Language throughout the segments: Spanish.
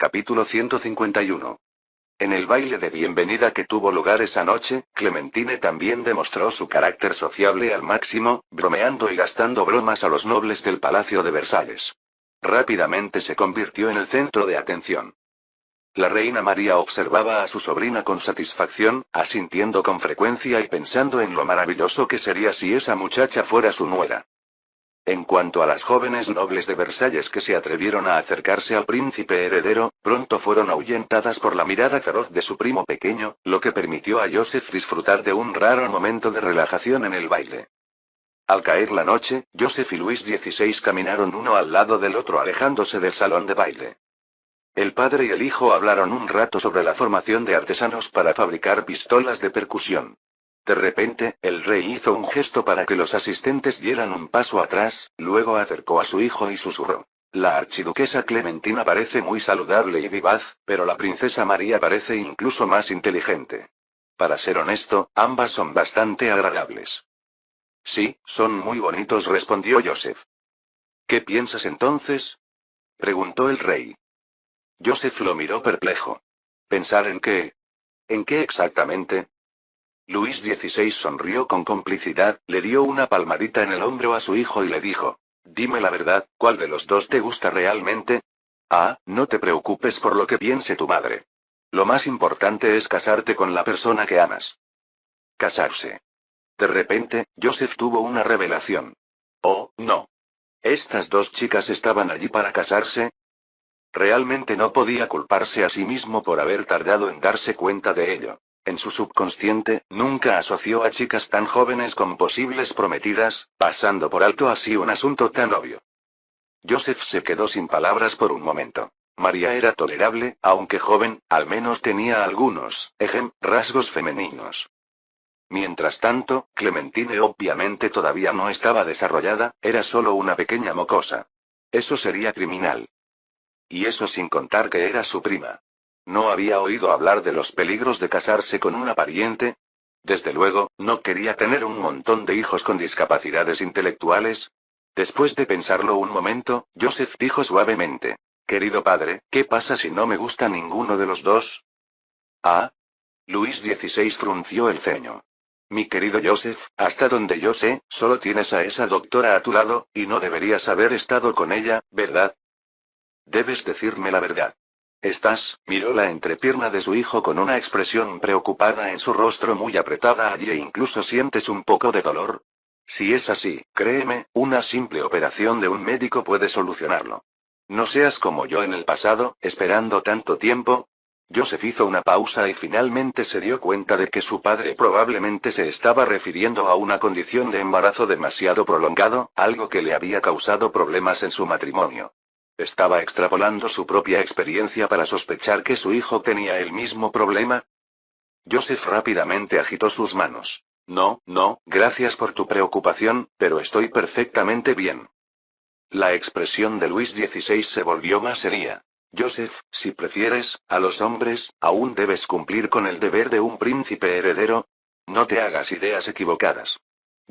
Capítulo 151. En el baile de bienvenida que tuvo lugar esa noche, Clementine también demostró su carácter sociable al máximo, bromeando y gastando bromas a los nobles del Palacio de Versalles. Rápidamente se convirtió en el centro de atención. La reina María observaba a su sobrina con satisfacción, asintiendo con frecuencia y pensando en lo maravilloso que sería si esa muchacha fuera su nuera. En cuanto a las jóvenes nobles de Versalles que se atrevieron a acercarse al príncipe heredero, pronto fueron ahuyentadas por la mirada feroz de su primo pequeño, lo que permitió a Joseph disfrutar de un raro momento de relajación en el baile. Al caer la noche, Joseph y Luis XVI caminaron uno al lado del otro alejándose del salón de baile. El padre y el hijo hablaron un rato sobre la formación de artesanos para fabricar pistolas de percusión. De repente, el rey hizo un gesto para que los asistentes dieran un paso atrás, luego acercó a su hijo y susurró: La archiduquesa Clementina parece muy saludable y vivaz, pero la princesa María parece incluso más inteligente. Para ser honesto, ambas son bastante agradables. Sí, son muy bonitos, respondió Joseph. ¿Qué piensas entonces?, preguntó el rey. Joseph lo miró perplejo. ¿Pensar en qué? ¿En qué exactamente? Luis XVI sonrió con complicidad, le dio una palmadita en el hombro a su hijo y le dijo: Dime la verdad, ¿cuál de los dos te gusta realmente? Ah, no te preocupes por lo que piense tu madre. Lo más importante es casarte con la persona que amas. Casarse. De repente, Joseph tuvo una revelación. Oh, no. ¿Estas dos chicas estaban allí para casarse? Realmente no podía culparse a sí mismo por haber tardado en darse cuenta de ello. En su subconsciente, nunca asoció a chicas tan jóvenes con posibles prometidas, pasando por alto así un asunto tan obvio. Joseph se quedó sin palabras por un momento. María era tolerable, aunque joven, al menos tenía algunos, rasgos femeninos. Mientras tanto, Clementine obviamente todavía no estaba desarrollada, era solo una pequeña mocosa. Eso sería criminal. Y eso sin contar que era su prima. ¿No había oído hablar de los peligros de casarse con una pariente? Desde luego, no quería tener un montón de hijos con discapacidades intelectuales. Después de pensarlo un momento, Joseph dijo suavemente: Querido padre, ¿qué pasa si no me gusta ninguno de los dos? Ah. Luis XVI frunció el ceño. Mi querido Joseph, hasta donde yo sé, solo tienes a esa doctora a tu lado, y no deberías haber estado con ella, ¿verdad? Debes decirme la verdad. Miró la entrepierna de su hijo con una expresión preocupada en su rostro muy apretada allí e incluso sientes un poco de dolor. Si es así, créeme, una simple operación de un médico puede solucionarlo. No seas como yo en el pasado, esperando tanto tiempo. Joseph hizo una pausa y finalmente se dio cuenta de que su padre probablemente se estaba refiriendo a una condición de embarazo demasiado prolongado, algo que le había causado problemas en su matrimonio. ¿Estaba extrapolando su propia experiencia para sospechar que su hijo tenía el mismo problema? Joseph rápidamente agitó sus manos. No, gracias por tu preocupación, pero estoy perfectamente bien. La expresión de Luis XVI se volvió más seria. Joseph, si prefieres, a los hombres, aún debes cumplir con el deber de un príncipe heredero. No te hagas ideas equivocadas.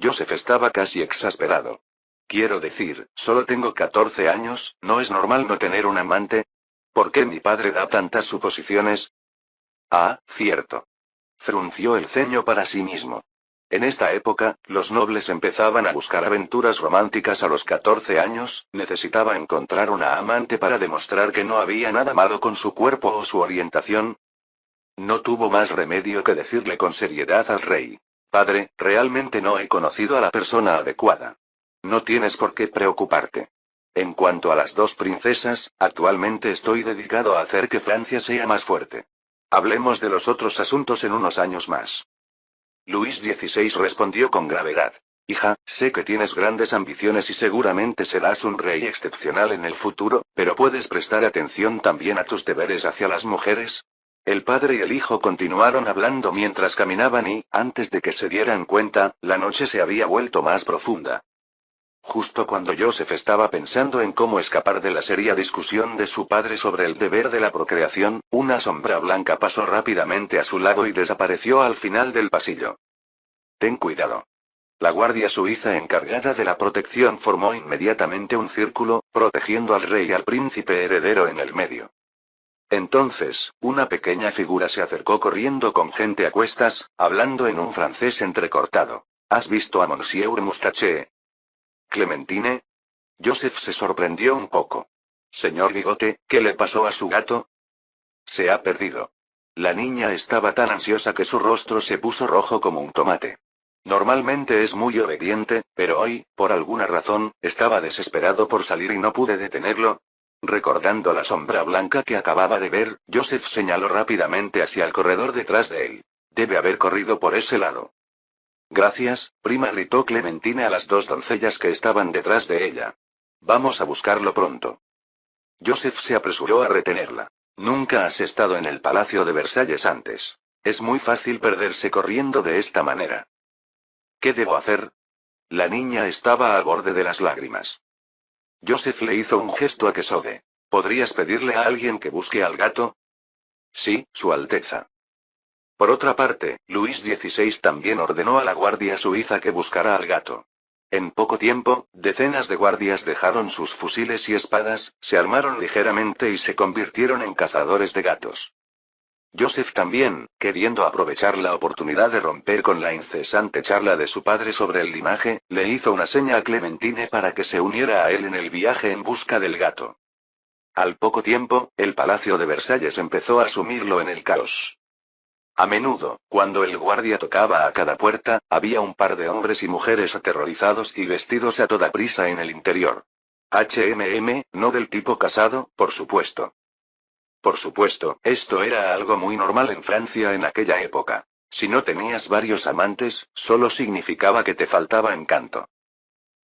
Joseph estaba casi exasperado. Quiero decir, solo tengo 14 años, ¿no es normal no tener un amante? ¿Por qué mi padre da tantas suposiciones? Ah, cierto. Frunció el ceño para sí mismo. En esta época, los nobles empezaban a buscar aventuras románticas a los 14 años, necesitaba encontrar una amante para demostrar que no había nada malo con su cuerpo o su orientación. No tuvo más remedio que decirle con seriedad al rey: Padre, realmente no he conocido a la persona adecuada. No tienes por qué preocuparte. En cuanto a las dos princesas, actualmente estoy dedicado a hacer que Francia sea más fuerte. Hablemos de los otros asuntos en unos años más. Luis XVI respondió con gravedad. Hija, sé que tienes grandes ambiciones y seguramente serás un rey excepcional en el futuro, pero ¿puedes prestar atención también a tus deberes hacia las mujeres? El padre y el hijo continuaron hablando mientras caminaban y, antes de que se dieran cuenta, la noche se había vuelto más profunda. Justo cuando Joseph estaba pensando en cómo escapar de la seria discusión de su padre sobre el deber de la procreación, una sombra blanca pasó rápidamente a su lado y desapareció al final del pasillo. Ten cuidado. La guardia suiza encargada de la protección formó inmediatamente un círculo, protegiendo al rey y al príncipe heredero en el medio. Entonces, una pequeña figura se acercó corriendo con gente a cuestas, hablando en un francés entrecortado. ¿Has visto a Monsieur Moustache? ¿Clementine? Joseph se sorprendió un poco. Señor Bigote, ¿qué le pasó a su gato? Se ha perdido. La niña estaba tan ansiosa que su rostro se puso rojo como un tomate. Normalmente es muy obediente, pero hoy, por alguna razón, estaba desesperado por salir y no pude detenerlo. Recordando la sombra blanca que acababa de ver, Joseph señaló rápidamente hacia el corredor detrás de él. Debe haber corrido por ese lado. Gracias, prima, gritó Clementine a las dos doncellas que estaban detrás de ella. Vamos a buscarlo pronto. Joseph se apresuró a retenerla. Nunca has estado en el Palacio de Versalles antes. Es muy fácil perderse corriendo de esta manera. ¿Qué debo hacer? La niña estaba al borde de las lágrimas. Joseph le hizo un gesto a Kesode. ¿Podrías pedirle a alguien que busque al gato? Sí, Su Alteza. Por otra parte, Luis XVI también ordenó a la Guardia Suiza que buscara al gato. En poco tiempo, decenas de guardias dejaron sus fusiles y espadas, se armaron ligeramente y se convirtieron en cazadores de gatos. Joseph también, queriendo aprovechar la oportunidad de romper con la incesante charla de su padre sobre el linaje, le hizo una seña a Clementine para que se uniera a él en el viaje en busca del gato. Al poco tiempo, el Palacio de Versalles empezó a sumirlo en el caos. A menudo, cuando el guardia tocaba a cada puerta, había un par de hombres y mujeres aterrorizados y vestidos a toda prisa en el interior. No del tipo casado, por supuesto. Por supuesto, esto era algo muy normal en Francia en aquella época. Si no tenías varios amantes, solo significaba que te faltaba encanto.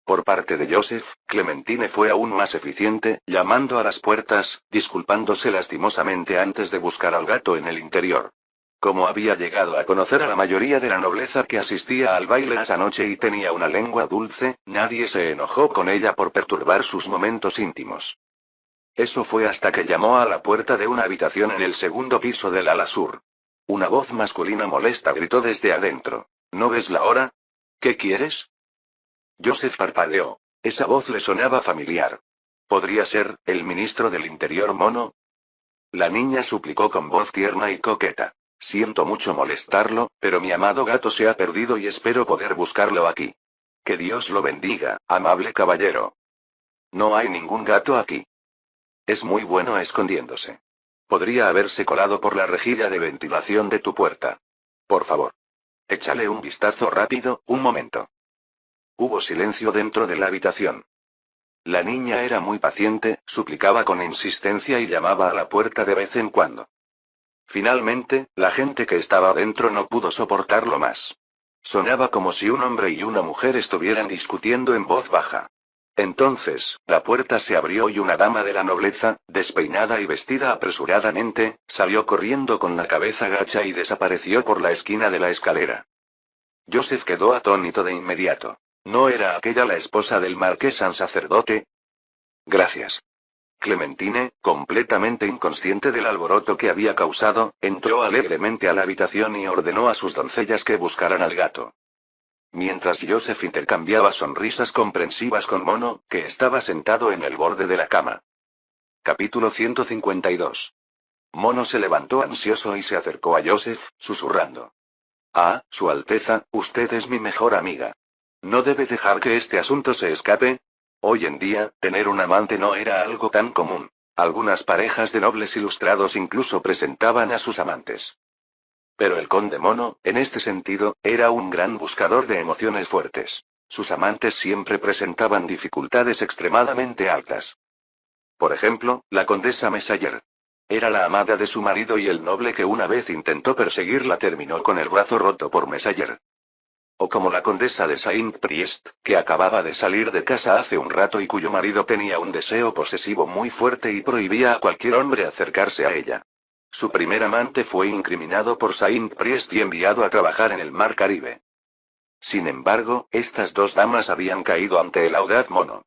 Por parte de Joseph, Clementine fue aún más eficiente, llamando a las puertas, disculpándose lastimosamente antes de buscar al gato en el interior. Como había llegado a conocer a la mayoría de la nobleza que asistía al baile esa noche y tenía una lengua dulce, nadie se enojó con ella por perturbar sus momentos íntimos. Eso fue hasta que llamó a la puerta de una habitación en el segundo piso del ala sur. Una voz masculina molesta gritó desde adentro. ¿No ves la hora? ¿Qué quieres? Joseph parpadeó. Esa voz le sonaba familiar. ¿Podría ser el ministro del Interior mono? La niña suplicó con voz tierna y coqueta. Siento mucho molestarlo, pero mi amado gato se ha perdido y espero poder buscarlo aquí. Que Dios lo bendiga, amable caballero. No hay ningún gato aquí. Es muy bueno escondiéndose. Podría haberse colado por la rejilla de ventilación de tu puerta. Por favor. Échale un vistazo rápido, un momento. Hubo silencio dentro de la habitación. La niña era muy paciente, suplicaba con insistencia y llamaba a la puerta de vez en cuando. Finalmente, la gente que estaba dentro no pudo soportarlo más. Sonaba como si un hombre y una mujer estuvieran discutiendo en voz baja. Entonces, la puerta se abrió y una dama de la nobleza, despeinada y vestida apresuradamente, salió corriendo con la cabeza gacha y desapareció por la esquina de la escalera. Joseph quedó atónito de inmediato. ¿No era aquella la esposa del marqués San Sacerdote? Gracias. Clementine, completamente inconsciente del alboroto que había causado, entró alegremente a la habitación y ordenó a sus doncellas que buscaran al gato. Mientras Joseph intercambiaba sonrisas comprensivas con Mono, que estaba sentado en el borde de la cama. Capítulo 152. Mono se levantó ansioso y se acercó a Joseph, susurrando. Ah, Su Alteza, usted es mi mejor amiga. ¿No debe dejar que este asunto se escape? Hoy en día, tener un amante no era algo tan común. Algunas parejas de nobles ilustrados incluso presentaban a sus amantes. Pero el conde Mono, en este sentido, era un gran buscador de emociones fuertes. Sus amantes siempre presentaban dificultades extremadamente altas. Por ejemplo, la condesa Messager. Era la amada de su marido y el noble que una vez intentó perseguirla terminó con el brazo roto por Messager. O como la condesa de Saint-Priest, que acababa de salir de casa hace un rato y cuyo marido tenía un deseo posesivo muy fuerte y prohibía a cualquier hombre acercarse a ella. Su primer amante fue incriminado por Saint-Priest y enviado a trabajar en el Mar Caribe. Sin embargo, estas dos damas habían caído ante el audaz Mono.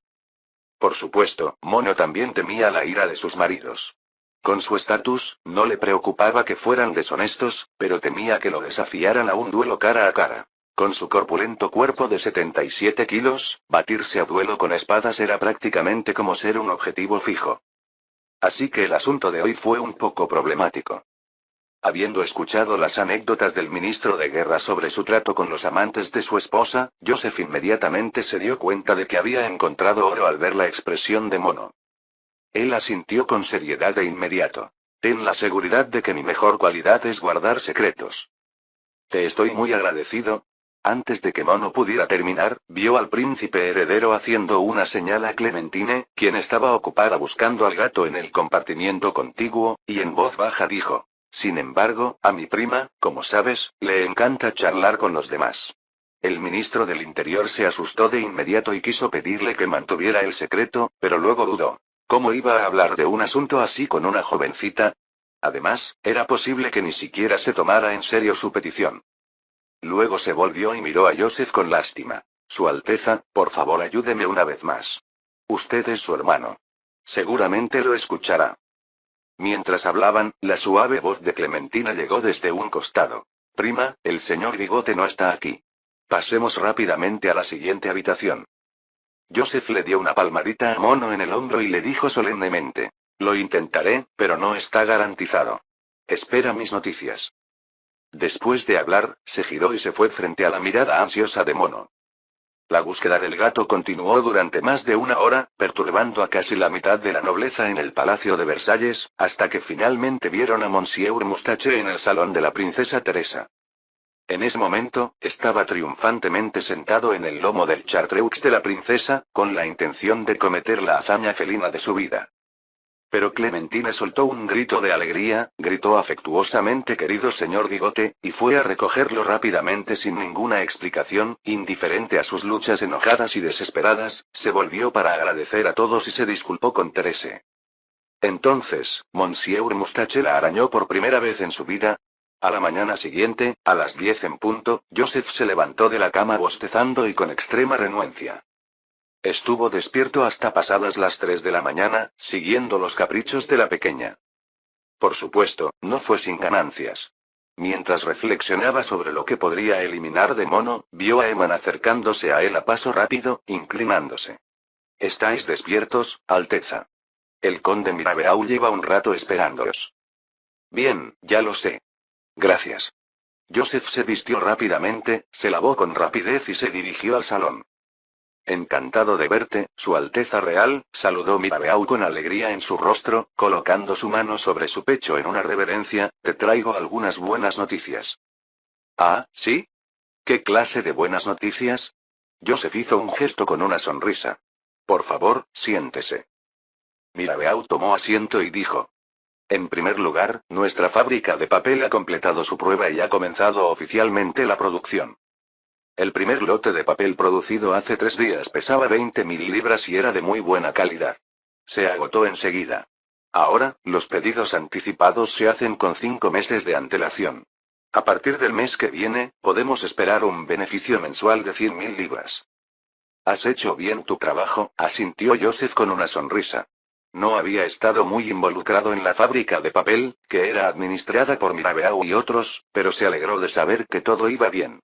Por supuesto, Mono también temía la ira de sus maridos. Con su estatus, no le preocupaba que fueran deshonestos, pero temía que lo desafiaran a un duelo cara a cara. Con su corpulento cuerpo de 77 kilos, batirse a duelo con espadas era prácticamente como ser un objetivo fijo. Así que el asunto de hoy fue un poco problemático. Habiendo escuchado las anécdotas del ministro de Guerra sobre su trato con los amantes de su esposa, Joseph inmediatamente se dio cuenta de que había encontrado oro al ver la expresión de Mono. Él asintió con seriedad de inmediato. Ten la seguridad de que mi mejor cualidad es guardar secretos. Te estoy muy agradecido. Antes de que Mono pudiera terminar, vio al príncipe heredero haciendo una señal a Clementine, quien estaba ocupada buscando al gato en el compartimiento contiguo, y en voz baja dijo: sin embargo, a mi prima, como sabes, le encanta charlar con los demás. El ministro del Interior se asustó de inmediato y quiso pedirle que mantuviera el secreto, pero luego dudó. ¿Cómo iba a hablar de un asunto así con una jovencita? Además, era posible que ni siquiera se tomara en serio su petición. Luego se volvió y miró a Joseph con lástima. Su Alteza, por favor ayúdeme una vez más. Usted es su hermano. Seguramente lo escuchará. Mientras hablaban, la suave voz de Clementina llegó desde un costado. Prima, el señor Bigote no está aquí. Pasemos rápidamente a la siguiente habitación. Joseph le dio una palmadita a Mono en el hombro y le dijo solemnemente: lo intentaré, pero no está garantizado. Espera mis noticias. Después de hablar, se giró y se fue frente a la mirada ansiosa de Mono. La búsqueda del gato continuó durante más de una hora, perturbando a casi la mitad de la nobleza en el Palacio de Versalles, hasta que finalmente vieron a Monsieur Moustache en el salón de la princesa Teresa. En ese momento, estaba triunfantemente sentado en el lomo del Chartreux de la princesa, con la intención de cometer la hazaña felina de su vida. Pero Clementine soltó un grito de alegría, gritó afectuosamente querido señor Bigote, y fue a recogerlo rápidamente sin ninguna explicación, indiferente a sus luchas enojadas y desesperadas, se volvió para agradecer a todos y se disculpó con Terese. Entonces, Monsieur Moustache la arañó por primera vez en su vida. A la mañana siguiente, a las 10 en punto, Joseph se levantó de la cama bostezando y con extrema renuencia. Estuvo despierto hasta pasadas las 3 de la mañana, siguiendo los caprichos de la pequeña. Por supuesto, no fue sin ganancias. Mientras reflexionaba sobre lo que podría eliminar de Mono, vio a Eman acercándose a él a paso rápido, inclinándose. ¿Estáis despiertos, Alteza? El conde Mirabeau lleva un rato esperándoos. Bien, ya lo sé. Gracias. Joseph se vistió rápidamente, se lavó con rapidez y se dirigió al salón. Encantado de verte, Su Alteza Real, saludó Mirabeau con alegría en su rostro, colocando su mano sobre su pecho en una reverencia. Te traigo algunas buenas noticias. Ah, ¿sí? ¿Qué clase de buenas noticias? Joseph hizo un gesto con una sonrisa. Por favor, siéntese. Mirabeau tomó asiento y dijo: en primer lugar, nuestra fábrica de papel ha completado su prueba y ha comenzado oficialmente la producción. El primer lote de papel producido hace 3 días pesaba 20.000 libras y era de muy buena calidad. Se agotó enseguida. Ahora, los pedidos anticipados se hacen con 5 meses de antelación. A partir del mes que viene, podemos esperar un beneficio mensual de 100.000 libras. Has hecho bien tu trabajo, asintió Joseph con una sonrisa. No había estado muy involucrado en la fábrica de papel, que era administrada por Mirabeau y otros, pero se alegró de saber que todo iba bien.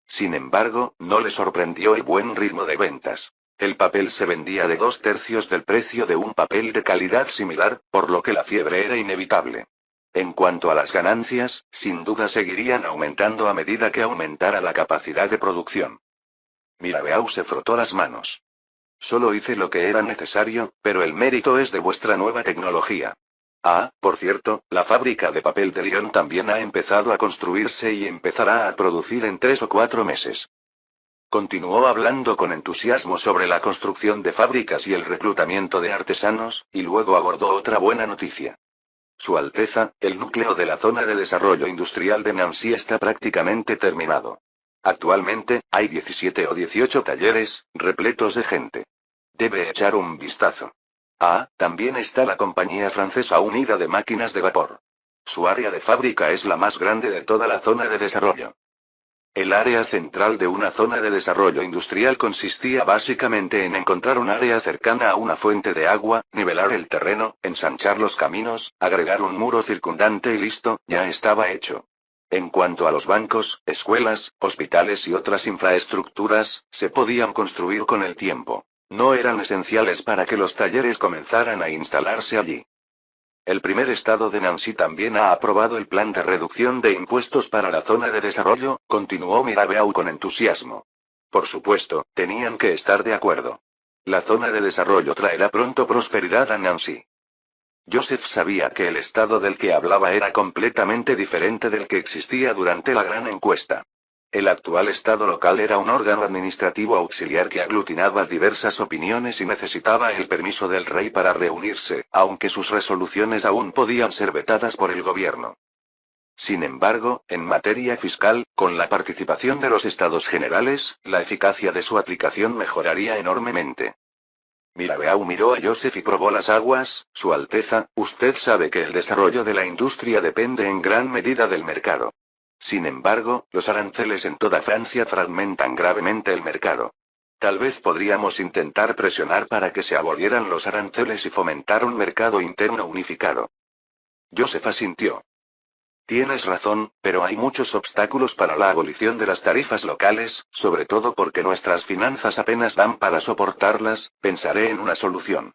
Sin embargo, no le sorprendió el buen ritmo de ventas. El papel se vendía de 2/3 del precio de un papel de calidad similar, por lo que la fiebre era inevitable. En cuanto a las ganancias, sin duda seguirían aumentando a medida que aumentara la capacidad de producción. Mirabeau se frotó las manos. Solo hice lo que era necesario, pero el mérito es de vuestra nueva tecnología. Ah, por cierto, la fábrica de papel de Lyon también ha empezado a construirse y empezará a producir en 3 o 4 meses. Continuó hablando con entusiasmo sobre la construcción de fábricas y el reclutamiento de artesanos, y luego abordó otra buena noticia. Su Alteza, el núcleo de la zona de desarrollo industrial de Nancy está prácticamente terminado. Actualmente, hay 17 o 18 talleres, repletos de gente. Debe echar un vistazo. Ah, también está la compañía francesa unida de máquinas de vapor. Su área de fábrica es la más grande de toda la zona de desarrollo. El área central de una zona de desarrollo industrial consistía básicamente en encontrar un área cercana a una fuente de agua, nivelar el terreno, ensanchar los caminos, agregar un muro circundante y listo, ya estaba hecho. En cuanto a los bancos, escuelas, hospitales y otras infraestructuras, se podían construir con el tiempo. No eran esenciales para que los talleres comenzaran a instalarse allí. El primer estado de Nancy también ha aprobado el plan de reducción de impuestos para la zona de desarrollo, continuó Mirabeau con entusiasmo. Por supuesto, tenían que estar de acuerdo. La zona de desarrollo traerá pronto prosperidad a Nancy. Joseph sabía que el estado del que hablaba era completamente diferente del que existía durante la gran encuesta. El actual estado local era un órgano administrativo auxiliar que aglutinaba diversas opiniones y necesitaba el permiso del rey para reunirse, aunque sus resoluciones aún podían ser vetadas por el gobierno. Sin embargo, en materia fiscal, con la participación de los estados generales, la eficacia de su aplicación mejoraría enormemente. Mirabeau miró a Joseph y probó las aguas. Su Alteza, usted sabe que el desarrollo de la industria depende en gran medida del mercado. Sin embargo, los aranceles en toda Francia fragmentan gravemente el mercado. Tal vez podríamos intentar presionar para que se abolieran los aranceles y fomentar un mercado interno unificado. Joseph asintió. Tienes razón, pero hay muchos obstáculos para la abolición de las tarifas locales, sobre todo porque nuestras finanzas apenas dan para soportarlas. Pensaré en una solución.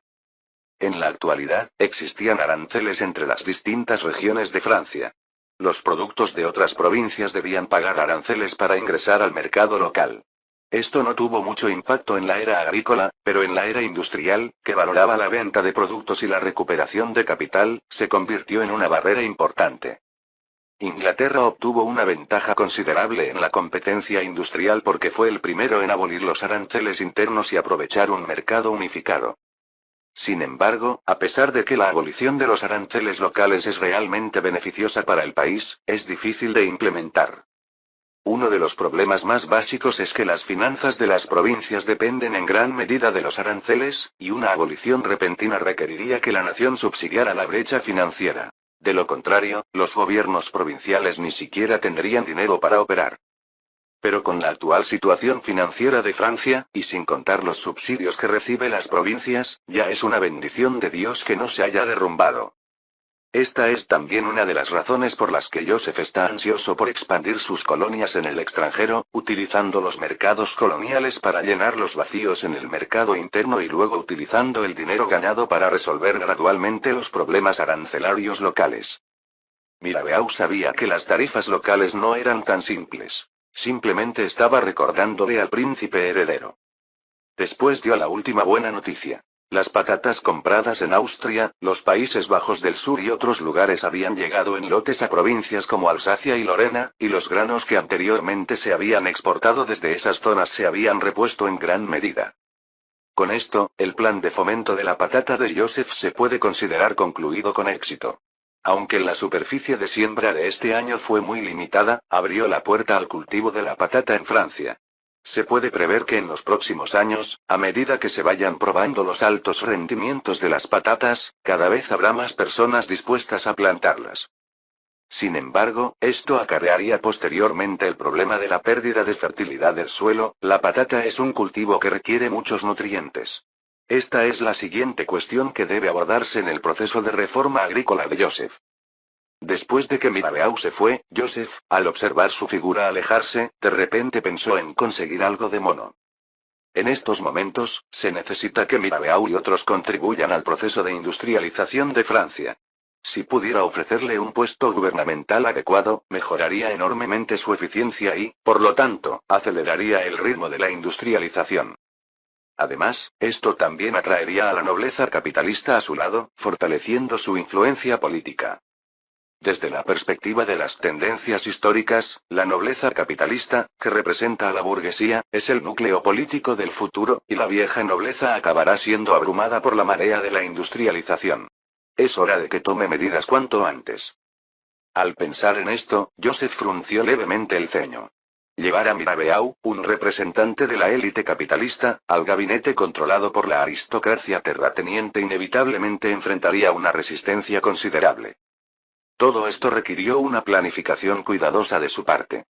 En la actualidad, existían aranceles entre las distintas regiones de Francia. Los productos de otras provincias debían pagar aranceles para ingresar al mercado local. Esto no tuvo mucho impacto en la era agrícola, pero en la era industrial, que valoraba la venta de productos y la recuperación de capital, se convirtió en una barrera importante. Inglaterra obtuvo una ventaja considerable en la competencia industrial porque fue el primero en abolir los aranceles internos y aprovechar un mercado unificado. Sin embargo, a pesar de que la abolición de los aranceles locales es realmente beneficiosa para el país, es difícil de implementar. Uno de los problemas más básicos es que las finanzas de las provincias dependen en gran medida de los aranceles, y una abolición repentina requeriría que la nación subsidiara la brecha financiera. De lo contrario, los gobiernos provinciales ni siquiera tendrían dinero para operar. Pero con la actual situación financiera de Francia, y sin contar los subsidios que recibe las provincias, ya es una bendición de Dios que no se haya derrumbado. Esta es también una de las razones por las que Joseph está ansioso por expandir sus colonias en el extranjero, utilizando los mercados coloniales para llenar los vacíos en el mercado interno y luego utilizando el dinero ganado para resolver gradualmente los problemas arancelarios locales. Mirabeau sabía que las tarifas locales no eran tan simples. Simplemente estaba recordándole al príncipe heredero. Después dio la última buena noticia. Las patatas compradas en Austria, los Países Bajos del Sur y otros lugares habían llegado en lotes a provincias como Alsacia y Lorena, y los granos que anteriormente se habían exportado desde esas zonas se habían repuesto en gran medida. Con esto, el plan de fomento de la patata de Joseph se puede considerar concluido con éxito. Aunque la superficie de siembra de este año fue muy limitada, abrió la puerta al cultivo de la patata en Francia. Se puede prever que en los próximos años, a medida que se vayan probando los altos rendimientos de las patatas, cada vez habrá más personas dispuestas a plantarlas. Sin embargo, esto acarrearía posteriormente el problema de la pérdida de fertilidad del suelo. La patata es un cultivo que requiere muchos nutrientes. Esta es la siguiente cuestión que debe abordarse en el proceso de reforma agrícola de Joseph. Después de que Mirabeau se fue, Joseph, al observar su figura alejarse, de repente pensó en conseguir algo de mono. En estos momentos, se necesita que Mirabeau y otros contribuyan al proceso de industrialización de Francia. Si pudiera ofrecerle un puesto gubernamental adecuado, mejoraría enormemente su eficiencia y, por lo tanto, aceleraría el ritmo de la industrialización. Además, esto también atraería a la nobleza capitalista a su lado, fortaleciendo su influencia política. Desde la perspectiva de las tendencias históricas, la nobleza capitalista, que representa a la burguesía, es el núcleo político del futuro, y la vieja nobleza acabará siendo abrumada por la marea de la industrialización. Es hora de que tome medidas cuanto antes. Al pensar en esto, Joseph frunció levemente el ceño. Llevar a Mirabeau, un representante de la élite capitalista, al gabinete controlado por la aristocracia terrateniente inevitablemente enfrentaría una resistencia considerable. Todo esto requirió una planificación cuidadosa de su parte.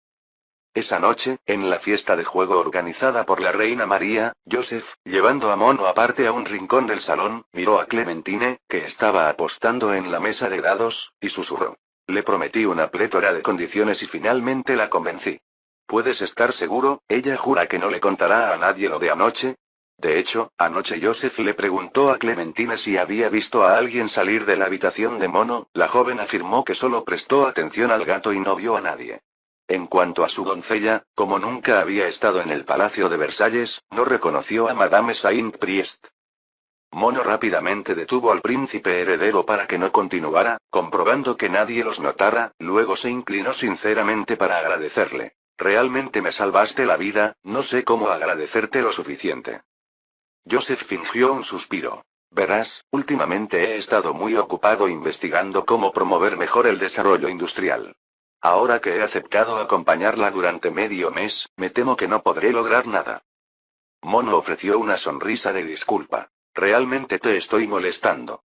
Esa noche, en la fiesta de juego organizada por la reina María, Joseph, llevando a Mono aparte a un rincón del salón, miró a Clementine, que estaba apostando en la mesa de dados, y susurró. Le prometí una plétora de condiciones y finalmente la convencí. ¿Puedes estar seguro? Ella jura que no le contará a nadie lo de anoche. De hecho, anoche Joseph le preguntó a Clementine si había visto a alguien salir de la habitación de Mono, la joven afirmó que solo prestó atención al gato y no vio a nadie. En cuanto a su doncella, como nunca había estado en el Palacio de Versalles, no reconoció a Madame Saint-Priest. Mono rápidamente detuvo al príncipe heredero para que no continuara, comprobando que nadie los notara, luego se inclinó sinceramente para agradecerle. Realmente me salvaste la vida, no sé cómo agradecerte lo suficiente. Joseph fingió un suspiro. Verás, últimamente he estado muy ocupado investigando cómo promover mejor el desarrollo industrial. Ahora que he aceptado acompañarla durante medio mes, me temo que no podré lograr nada. Mono ofreció una sonrisa de disculpa. Realmente te estoy molestando.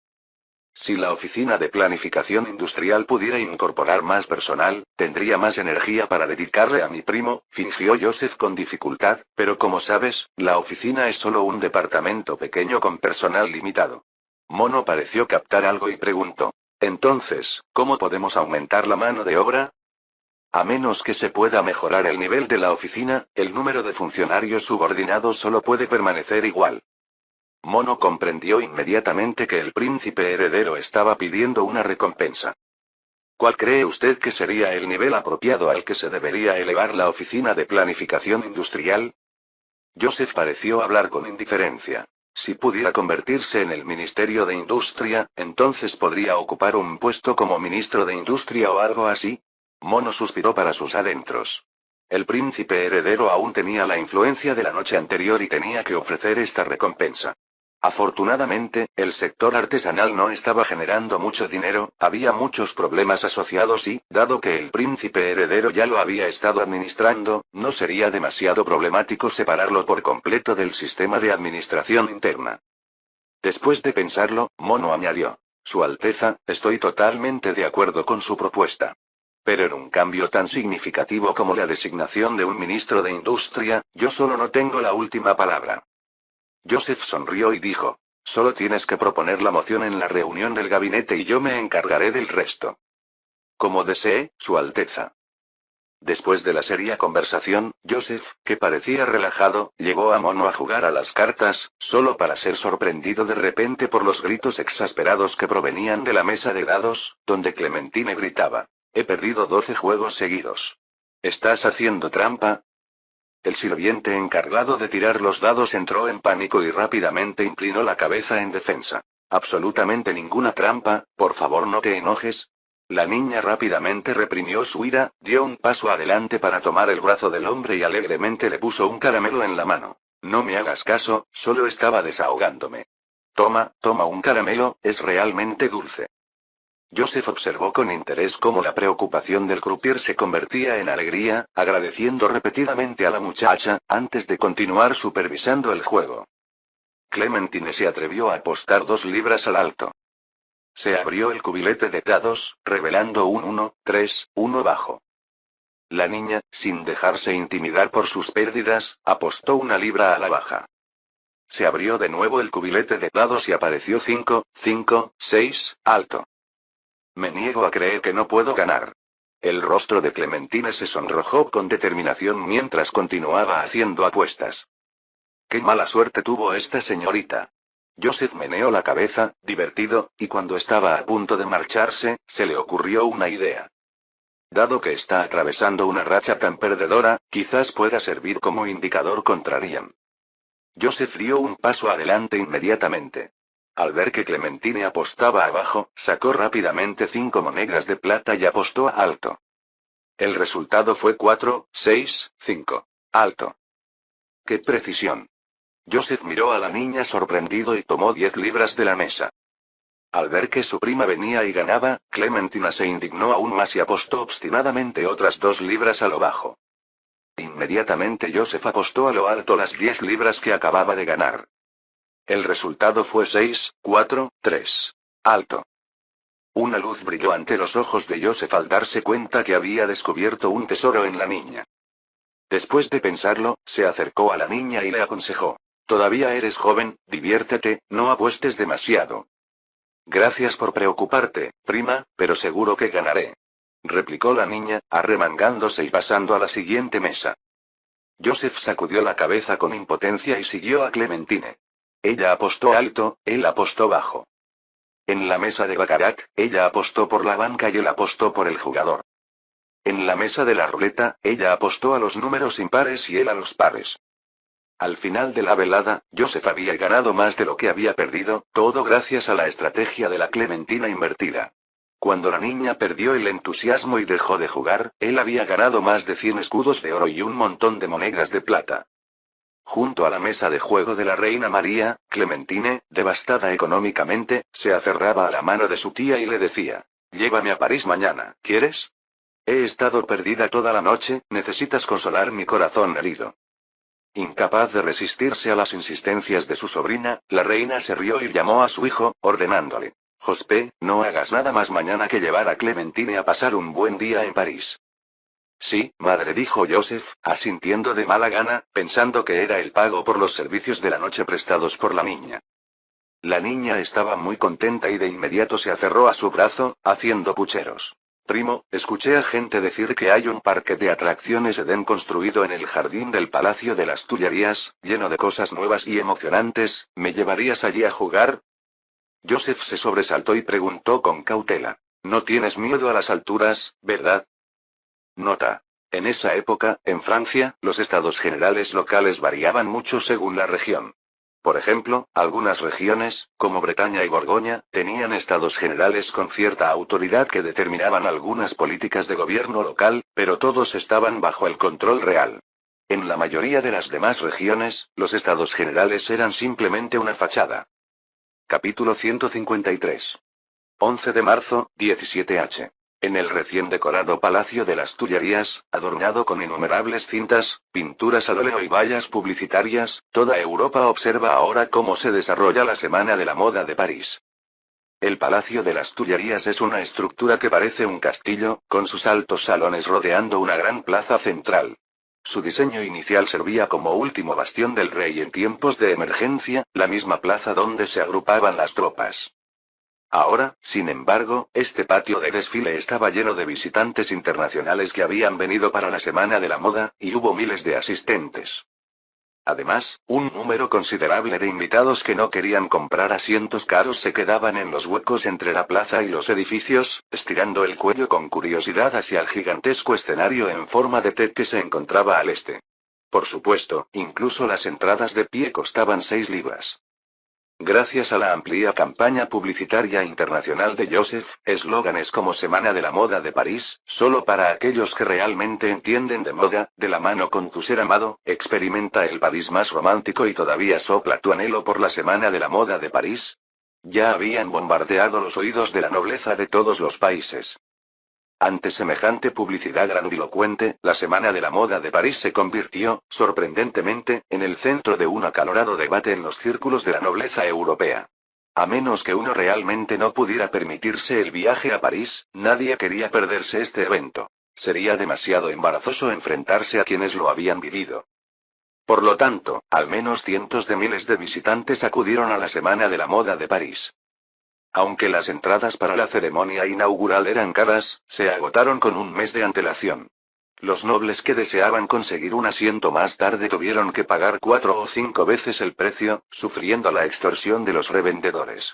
Si la oficina de planificación industrial pudiera incorporar más personal, tendría más energía para dedicarle a mi primo, fingió Joseph con dificultad, pero como sabes, la oficina es solo un departamento pequeño con personal limitado. Mono pareció captar algo y preguntó. Entonces, ¿cómo podemos aumentar la mano de obra? A menos que se pueda mejorar el nivel de la oficina, el número de funcionarios subordinados solo puede permanecer igual. Mono comprendió inmediatamente que el príncipe heredero estaba pidiendo una recompensa. ¿Cuál cree usted que sería el nivel apropiado al que se debería elevar la oficina de planificación industrial? Joseph pareció hablar con indiferencia. Si pudiera convertirse en el Ministerio de Industria, entonces podría ocupar un puesto como ministro de Industria o algo así. Mono suspiró para sus adentros. El príncipe heredero aún tenía la influencia de la noche anterior y tenía que ofrecer esta recompensa. Afortunadamente, el sector artesanal no estaba generando mucho dinero, había muchos problemas asociados y, dado que el príncipe heredero ya lo había estado administrando, no sería demasiado problemático separarlo por completo del sistema de administración interna. Después de pensarlo, Mono añadió. Su Alteza, estoy totalmente de acuerdo con su propuesta. Pero en un cambio tan significativo como la designación de un ministro de Industria, yo solo no tengo la última palabra. Joseph sonrió y dijo. Solo tienes que proponer la moción en la reunión del gabinete y yo me encargaré del resto. Como desee, Su Alteza. Después de la seria conversación, Joseph, que parecía relajado, llevó a Mono a jugar a las cartas, solo para ser sorprendido de repente por los gritos exasperados que provenían de la mesa de dados, donde Clementine gritaba. He perdido 12 juegos seguidos. ¿Estás haciendo trampa? El sirviente encargado de tirar los dados entró en pánico y rápidamente inclinó la cabeza en defensa. Absolutamente ninguna trampa, por favor no te enojes. La niña rápidamente reprimió su ira, dio un paso adelante para tomar el brazo del hombre y alegremente le puso un caramelo en la mano. No me hagas caso, solo estaba desahogándome. Toma, toma un caramelo, es realmente dulce. Joseph observó con interés cómo la preocupación del croupier se convertía en alegría, agradeciendo repetidamente a la muchacha, antes de continuar supervisando el juego. Clementine se atrevió a apostar 2 libras al alto. Se abrió el cubilete de dados, revelando un 1, 3, 1 bajo. La niña, sin dejarse intimidar por sus pérdidas, apostó 1 libra a la baja. Se abrió de nuevo el cubilete de dados y apareció 5, 5, 6, alto. Me niego a creer que no puedo ganar. El rostro de Clementine se sonrojó con determinación mientras continuaba haciendo apuestas. Qué mala suerte tuvo esta señorita. Joseph meneó la cabeza, divertido, y cuando estaba a punto de marcharse, se le ocurrió una idea. Dado que está atravesando una racha tan perdedora, quizás pueda servir como indicador contra Ryan. Joseph dio un paso adelante inmediatamente. Al ver que Clementine apostaba abajo, sacó rápidamente 5 monedas de plata y apostó a alto. El resultado fue 4, 6, 5. Alto. ¡Qué precisión! Joseph miró a la niña sorprendido y tomó 10 libras de la mesa. Al ver que su prima venía y ganaba, Clementina se indignó aún más y apostó obstinadamente otras 2 libras a lo bajo. Inmediatamente Joseph apostó a lo alto las 10 libras que acababa de ganar. El resultado fue 6, 4, 3. Alto. Una luz brilló ante los ojos de Joseph al darse cuenta que había descubierto un tesoro en la niña. Después de pensarlo, se acercó a la niña y le aconsejó. Todavía eres joven, diviértete, no apuestes demasiado. Gracias por preocuparte, prima, pero seguro que ganaré. Replicó la niña, arremangándose y pasando a la siguiente mesa. Joseph sacudió la cabeza con impotencia y siguió a Clementine. Ella apostó alto, él apostó bajo. En la mesa de baccarat, ella apostó por la banca y él apostó por el jugador. En la mesa de la ruleta, ella apostó a los números impares y él a los pares. Al final de la velada, Joseph había ganado más de lo que había perdido, todo gracias a la estrategia de la Clementina invertida. Cuando la niña perdió el entusiasmo y dejó de jugar, él había ganado más de 100 escudos de oro y un montón de monedas de plata. Junto a la mesa de juego de la reina María, Clementine, devastada económicamente, se aferraba a la mano de su tía y le decía: «Llévame a París mañana, ¿quieres? He estado perdida toda la noche, necesitas consolar mi corazón herido». Incapaz de resistirse a las insistencias de su sobrina, la reina se rió y llamó a su hijo, ordenándole: «Jospé, no hagas nada más mañana que llevar a Clementine a pasar un buen día en París». «Sí, madre», dijo Joseph, asintiendo de mala gana, pensando que era el pago por los servicios de la noche prestados por la niña. La niña estaba muy contenta y de inmediato se aferró a su brazo, haciendo pucheros. «Primo, escuché a gente decir que hay un parque de atracciones Edén construido en el jardín del Palacio de las Tullerías, lleno de cosas nuevas y emocionantes, ¿me llevarías allí a jugar?» Joseph se sobresaltó y preguntó con cautela: «No tienes miedo a las alturas, ¿verdad?» Nota. En esa época, en Francia, los estados generales locales variaban mucho según la región. Por ejemplo, algunas regiones, como Bretaña y Borgoña, tenían estados generales con cierta autoridad que determinaban algunas políticas de gobierno local, pero todos estaban bajo el control real. En la mayoría de las demás regiones, los estados generales eran simplemente una fachada. Capítulo 153. 11 de marzo, 17H. En el recién decorado Palacio de las Tullerías, adornado con innumerables cintas, pinturas al óleo y vallas publicitarias, toda Europa observa ahora cómo se desarrolla la Semana de la Moda de París. El Palacio de las Tullerías es una estructura que parece un castillo, con sus altos salones rodeando una gran plaza central. Su diseño inicial servía como último bastión del rey en tiempos de emergencia, la misma plaza donde se agrupaban las tropas. Ahora, sin embargo, este patio de desfile estaba lleno de visitantes internacionales que habían venido para la Semana de la Moda, y hubo miles de asistentes. Además, un número considerable de invitados que no querían comprar asientos caros se quedaban en los huecos entre la plaza y los edificios, estirando el cuello con curiosidad hacia el gigantesco escenario en forma de T que se encontraba al este. Por supuesto, incluso las entradas de pie costaban 6 libras. Gracias a la amplia campaña publicitaria internacional de Joseph, eslóganes como Semana de la Moda de París, solo para aquellos que realmente entienden de moda, de la mano con tu ser amado, experimenta el París más romántico y todavía sopla tu anhelo por la Semana de la Moda de París. Ya habían bombardeado los oídos de la nobleza de todos los países. Ante semejante publicidad grandilocuente, la Semana de la Moda de París se convirtió, sorprendentemente, en el centro de un acalorado debate en los círculos de la nobleza europea. A menos que uno realmente no pudiera permitirse el viaje a París, nadie quería perderse este evento. Sería demasiado embarazoso enfrentarse a quienes lo habían vivido. Por lo tanto, al menos cientos de miles de visitantes acudieron a la Semana de la Moda de París. Aunque las entradas para la ceremonia inaugural eran caras, se agotaron con un mes de antelación. Los nobles que deseaban conseguir un asiento más tarde tuvieron que pagar 4 o 5 veces el precio, sufriendo la extorsión de los revendedores.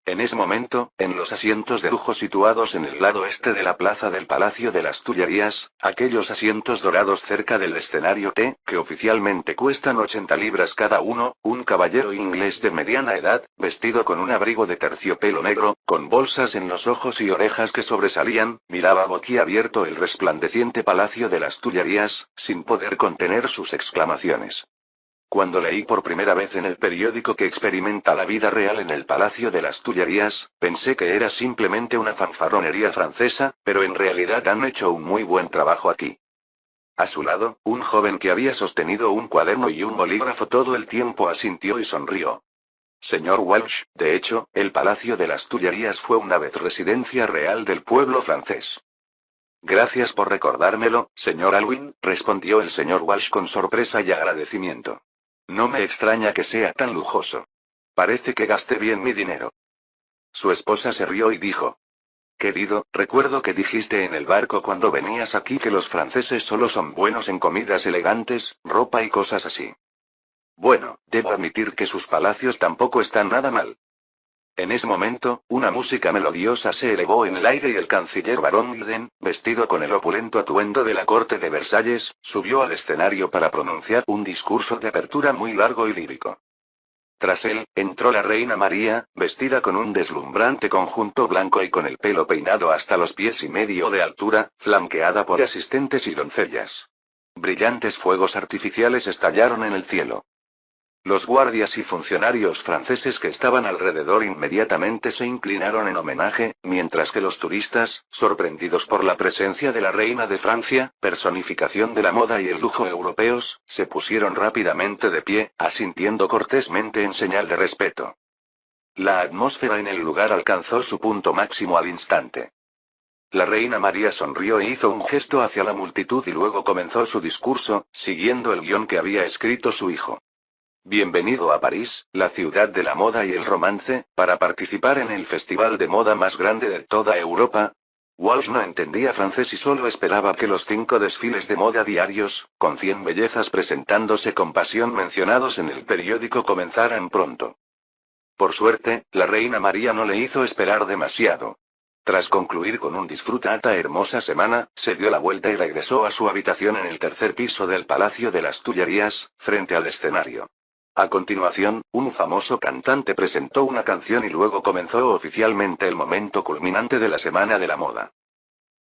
En ese momento, en los asientos de lujo situados en el lado este de la plaza del Palacio de las Tullerías, aquellos asientos dorados cerca del escenario T, que oficialmente cuestan 80 libras cada uno, un caballero inglés de mediana edad, vestido con un abrigo de terciopelo negro, con bolsas en los ojos y orejas que sobresalían, miraba boquiabierto el resplandeciente Palacio de las Tullerías, sin poder contener sus exclamaciones. Cuando leí por primera vez en el periódico que experimenta la vida real en el Palacio de las Tullerías, pensé que era simplemente una fanfarronería francesa, pero en realidad han hecho un muy buen trabajo aquí. A su lado, un joven que había sostenido un cuaderno y un bolígrafo todo el tiempo asintió y sonrió. Señor Walsh, de hecho, el Palacio de las Tullerías fue una vez residencia real del pueblo francés. Gracias por recordármelo, señor Alwyn, respondió el señor Walsh con sorpresa y agradecimiento. No me extraña que sea tan lujoso. Parece que gasté bien mi dinero. Su esposa se rió y dijo: Querido, recuerdo que dijiste en el barco cuando venías aquí que los franceses solo son buenos en comidas elegantes, ropa y cosas así. Bueno, debo admitir que sus palacios tampoco están nada mal. En ese momento, una música melodiosa se elevó en el aire y el canciller barón Miden, vestido con el opulento atuendo de la corte de Versalles, subió al escenario para pronunciar un discurso de apertura muy largo y lírico. Tras él, entró la reina María, vestida con un deslumbrante conjunto blanco y con el pelo peinado hasta los pies y medio de altura, flanqueada por asistentes y doncellas. Brillantes fuegos artificiales estallaron en el cielo. Los guardias y funcionarios franceses que estaban alrededor inmediatamente se inclinaron en homenaje, mientras que los turistas, sorprendidos por la presencia de la reina de Francia, personificación de la moda y el lujo europeos, se pusieron rápidamente de pie, asintiendo cortésmente en señal de respeto. La atmósfera en el lugar alcanzó su punto máximo al instante. La reina María sonrió e hizo un gesto hacia la multitud y luego comenzó su discurso, siguiendo el guión que había escrito su hijo. Bienvenido a París, la ciudad de la moda y el romance, para participar en el festival de moda más grande de toda Europa. Walsh no entendía francés y solo esperaba que los 5 desfiles de moda diarios, con 100 bellezas presentándose con pasión mencionados en el periódico comenzaran pronto. Por suerte, la reina María no le hizo esperar demasiado. Tras concluir con un disfrutata hermosa semana, se dio la vuelta y regresó a su habitación en el tercer piso del Palacio de las Tullerías, frente al escenario. A continuación, un famoso cantante presentó una canción y luego comenzó oficialmente el momento culminante de la Semana de la Moda.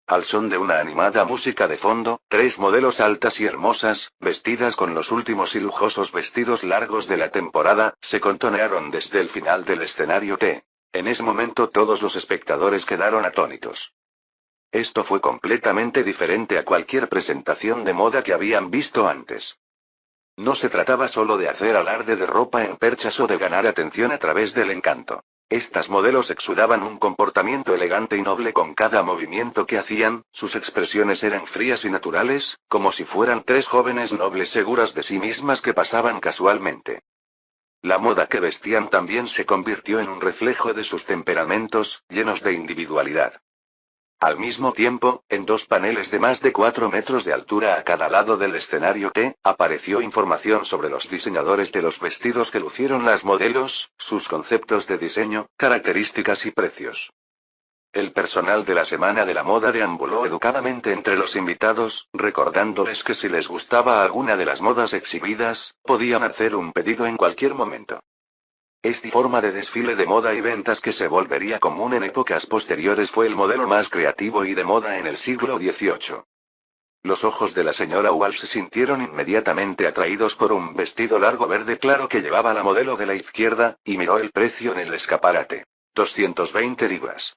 Al son de una animada música de fondo, 3 modelos altas y hermosas, vestidas con los últimos y lujosos vestidos largos de la temporada, se contonearon desde el final del escenario T. En ese momento todos los espectadores quedaron atónitos. Esto fue completamente diferente a cualquier presentación de moda que habían visto antes. No se trataba solo de hacer alarde de ropa en perchas o de ganar atención a través del encanto. Estas modelos exudaban un comportamiento elegante y noble con cada movimiento que hacían, sus expresiones eran frías y naturales, como si fueran 3 jóvenes nobles seguras de sí mismas que pasaban casualmente. La moda que vestían también se convirtió en un reflejo de sus temperamentos, llenos de individualidad. Al mismo tiempo, en 2 paneles de más de 4 metros de altura a cada lado del escenario T, apareció información sobre los diseñadores de los vestidos que lucieron las modelos, sus conceptos de diseño, características y precios. El personal de la Semana de la Moda deambuló educadamente entre los invitados, recordándoles que si les gustaba alguna de las modas exhibidas, podían hacer un pedido en cualquier momento. Esta forma de desfile de moda y ventas que se volvería común en épocas posteriores fue el modelo más creativo y de moda en el siglo XVIII. Los ojos de la señora Walsh se sintieron inmediatamente atraídos por un vestido largo verde claro que llevaba la modelo de la izquierda, y miró el precio en el escaparate. 220 libras.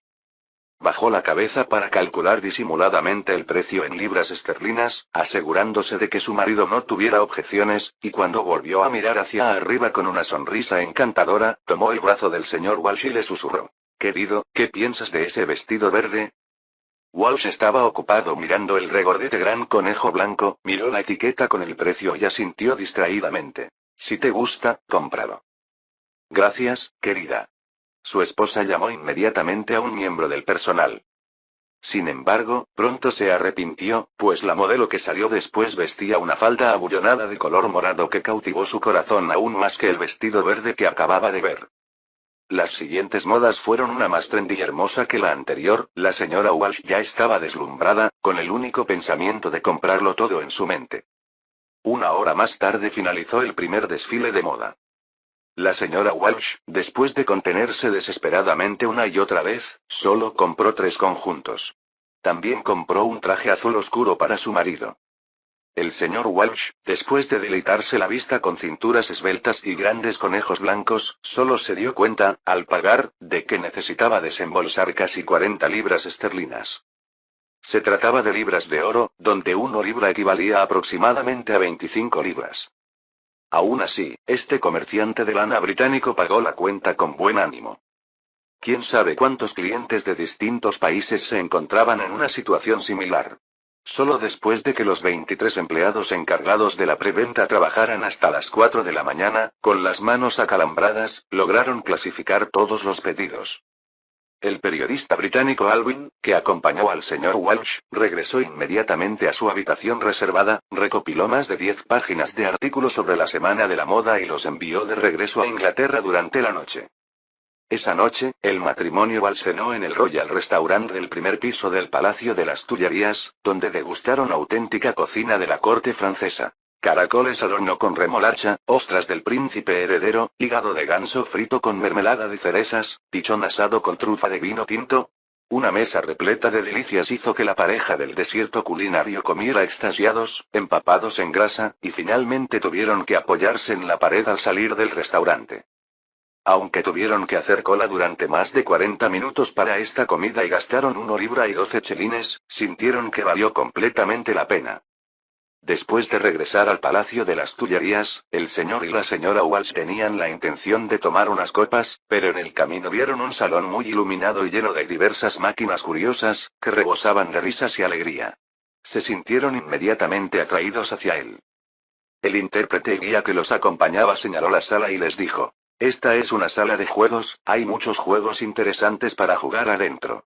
Bajó la cabeza para calcular disimuladamente el precio en libras esterlinas, asegurándose de que su marido no tuviera objeciones, y cuando volvió a mirar hacia arriba con una sonrisa encantadora, tomó el brazo del señor Walsh y le susurró. Querido, ¿qué piensas de ese vestido verde? Walsh estaba ocupado mirando el regordete gran conejo blanco, miró la etiqueta con el precio y asintió distraídamente. Si te gusta, cómpralo. Gracias, querida. Su esposa llamó inmediatamente a un miembro del personal. Sin embargo, pronto se arrepintió, pues la modelo que salió después vestía una falda abullonada de color morado que cautivó su corazón aún más que el vestido verde que acababa de ver. Las siguientes modas fueron una más trendy y hermosa que la anterior, la señora Walsh ya estaba deslumbrada, con el único pensamiento de comprarlo todo en su mente. 1 hora más tarde finalizó el primer desfile de moda. La señora Walsh, después de contenerse desesperadamente una y otra vez, solo compró 3 conjuntos. También compró un traje azul oscuro para su marido. El señor Walsh, después de deleitarse la vista con cinturas esbeltas y grandes conejos blancos, solo se dio cuenta, al pagar, de que necesitaba desembolsar casi 40 libras esterlinas. Se trataba de libras de oro, donde 1 libra equivalía aproximadamente a 25 libras. Aún así, este comerciante de lana británico pagó la cuenta con buen ánimo. ¿Quién sabe cuántos clientes de distintos países se encontraban en una situación similar? Solo después de que los 23 empleados encargados de la preventa trabajaran hasta las 4 de la mañana, con las manos acalambradas, lograron clasificar todos los pedidos. El periodista británico Alvin, que acompañó al señor Walsh, regresó inmediatamente a su habitación reservada, recopiló más de 10 páginas de artículos sobre la semana de la moda y los envió de regreso a Inglaterra durante la noche. Esa noche, el matrimonio Walsh cenó en el Royal Restaurant del primer piso del Palacio de las Tullerías, donde degustaron auténtica cocina de la corte francesa. Caracoles al horno con remolacha, ostras del príncipe heredero, hígado de ganso frito con mermelada de cerezas, pichón asado con trufa de vino tinto. Una mesa repleta de delicias hizo que la pareja del desierto culinario comiera extasiados, empapados en grasa, y finalmente tuvieron que apoyarse en la pared al salir del restaurante. Aunque tuvieron que hacer cola durante más de 40 minutos para esta comida y gastaron 1 libra y 12 chelines, sintieron que valió completamente la pena. Después de regresar al Palacio de las Tullerías, el señor y la señora Walsh tenían la intención de tomar unas copas, pero en el camino vieron un salón muy iluminado y lleno de diversas máquinas curiosas, que rebosaban de risas y alegría. Se sintieron inmediatamente atraídos hacia él. El intérprete y guía que los acompañaba señaló la sala y les dijo: «Esta es una sala de juegos, hay muchos juegos interesantes para jugar adentro».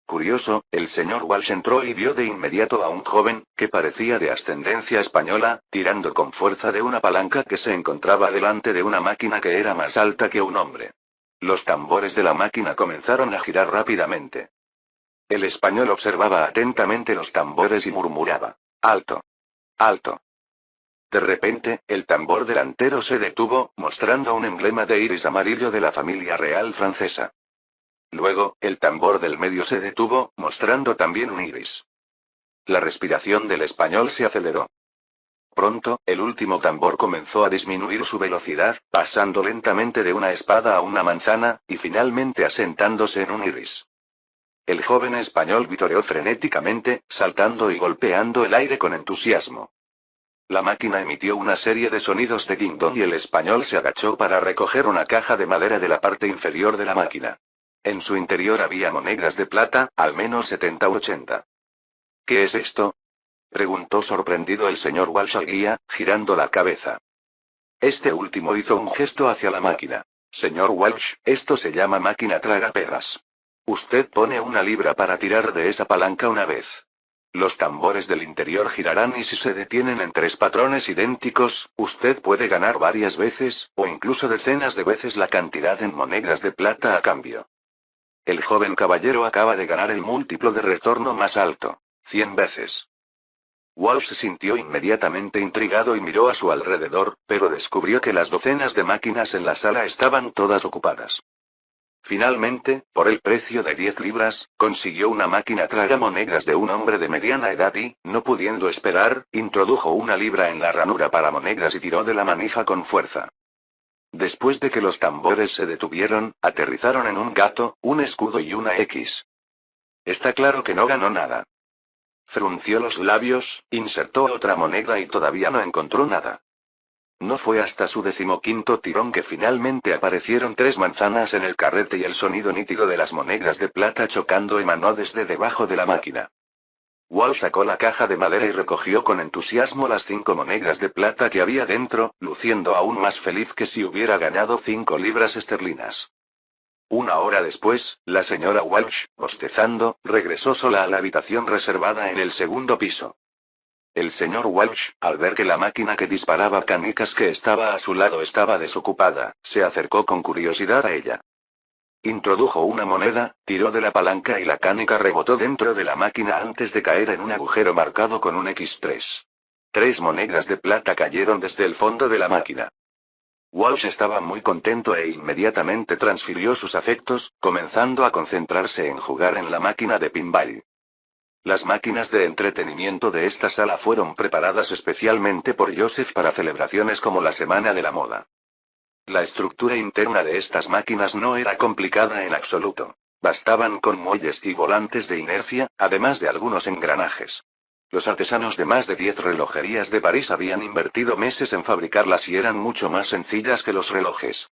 Curioso, el señor Walsh entró y vio de inmediato a un joven, que parecía de ascendencia española, tirando con fuerza de una palanca que se encontraba delante de una máquina que era más alta que un hombre. Los tambores de la máquina comenzaron a girar rápidamente. El español observaba atentamente los tambores y murmuraba: «Alto. Alto». De repente, el tambor delantero se detuvo, mostrando un emblema de iris amarillo de la familia real francesa. Luego, el tambor del medio se detuvo, mostrando también un iris. La respiración del español se aceleró. Pronto, el último tambor comenzó a disminuir su velocidad, pasando lentamente de una espada a una manzana, y finalmente asentándose en un iris. El joven español vitoreó frenéticamente, saltando y golpeando el aire con entusiasmo. La máquina emitió una serie de sonidos de ding-dong y el español se agachó para recoger una caja de madera de la parte inferior de la máquina. En su interior había monedas de plata, al menos 70 u 80. «¿Qué es esto?», preguntó sorprendido el señor Walsh al guía, girando la cabeza. Este último hizo un gesto hacia la máquina. «Señor Walsh, esto se llama máquina tragaperras. Usted pone 1 libra para tirar de esa palanca una vez. Los tambores del interior girarán y si se detienen en 3 patrones idénticos, usted puede ganar varias veces, o incluso decenas de veces la cantidad en monedas de plata a cambio. El joven caballero acaba de ganar el múltiplo de retorno más alto, 100 veces». Walsh se sintió inmediatamente intrigado y miró a su alrededor, pero descubrió que las docenas de máquinas en la sala estaban todas ocupadas. Finalmente, por el precio de 10 libras, consiguió una máquina tragamonedas de un hombre de mediana edad y, no pudiendo esperar, introdujo 1 libra en la ranura para monedas y tiró de la manija con fuerza. Después de que los tambores se detuvieron, aterrizaron en un gato, un escudo y una X. Está claro que no ganó nada. Frunció los labios, insertó otra moneda y todavía no encontró nada. No fue hasta su 15º tirón que finalmente aparecieron 3 manzanas en el carrete y el sonido nítido de las monedas de plata chocando emanó desde debajo de la máquina. Walsh sacó la caja de madera y recogió con entusiasmo las 5 monedas de plata que había dentro, luciendo aún más feliz que si hubiera ganado 5 libras esterlinas. 1 hora después, la señora Walsh, bostezando, regresó sola a la habitación reservada en el segundo piso. El señor Walsh, al ver que la máquina que disparaba canicas que estaba a su lado estaba desocupada, se acercó con curiosidad a ella. Introdujo una moneda, tiró de la palanca y la canica rebotó dentro de la máquina antes de caer en un agujero marcado con un X3. 3 monedas de plata cayeron desde el fondo de la máquina. Walsh estaba muy contento e inmediatamente transfirió sus afectos, comenzando a concentrarse en jugar en la máquina de pinball. Las máquinas de entretenimiento de esta sala fueron preparadas especialmente por Joseph para celebraciones como la Semana de la Moda. La estructura interna de estas máquinas no era complicada en absoluto. Bastaban con muelles y volantes de inercia, además de algunos engranajes. Los artesanos de más de 10 relojerías de París habían invertido meses en fabricarlas y eran mucho más sencillas que los relojes.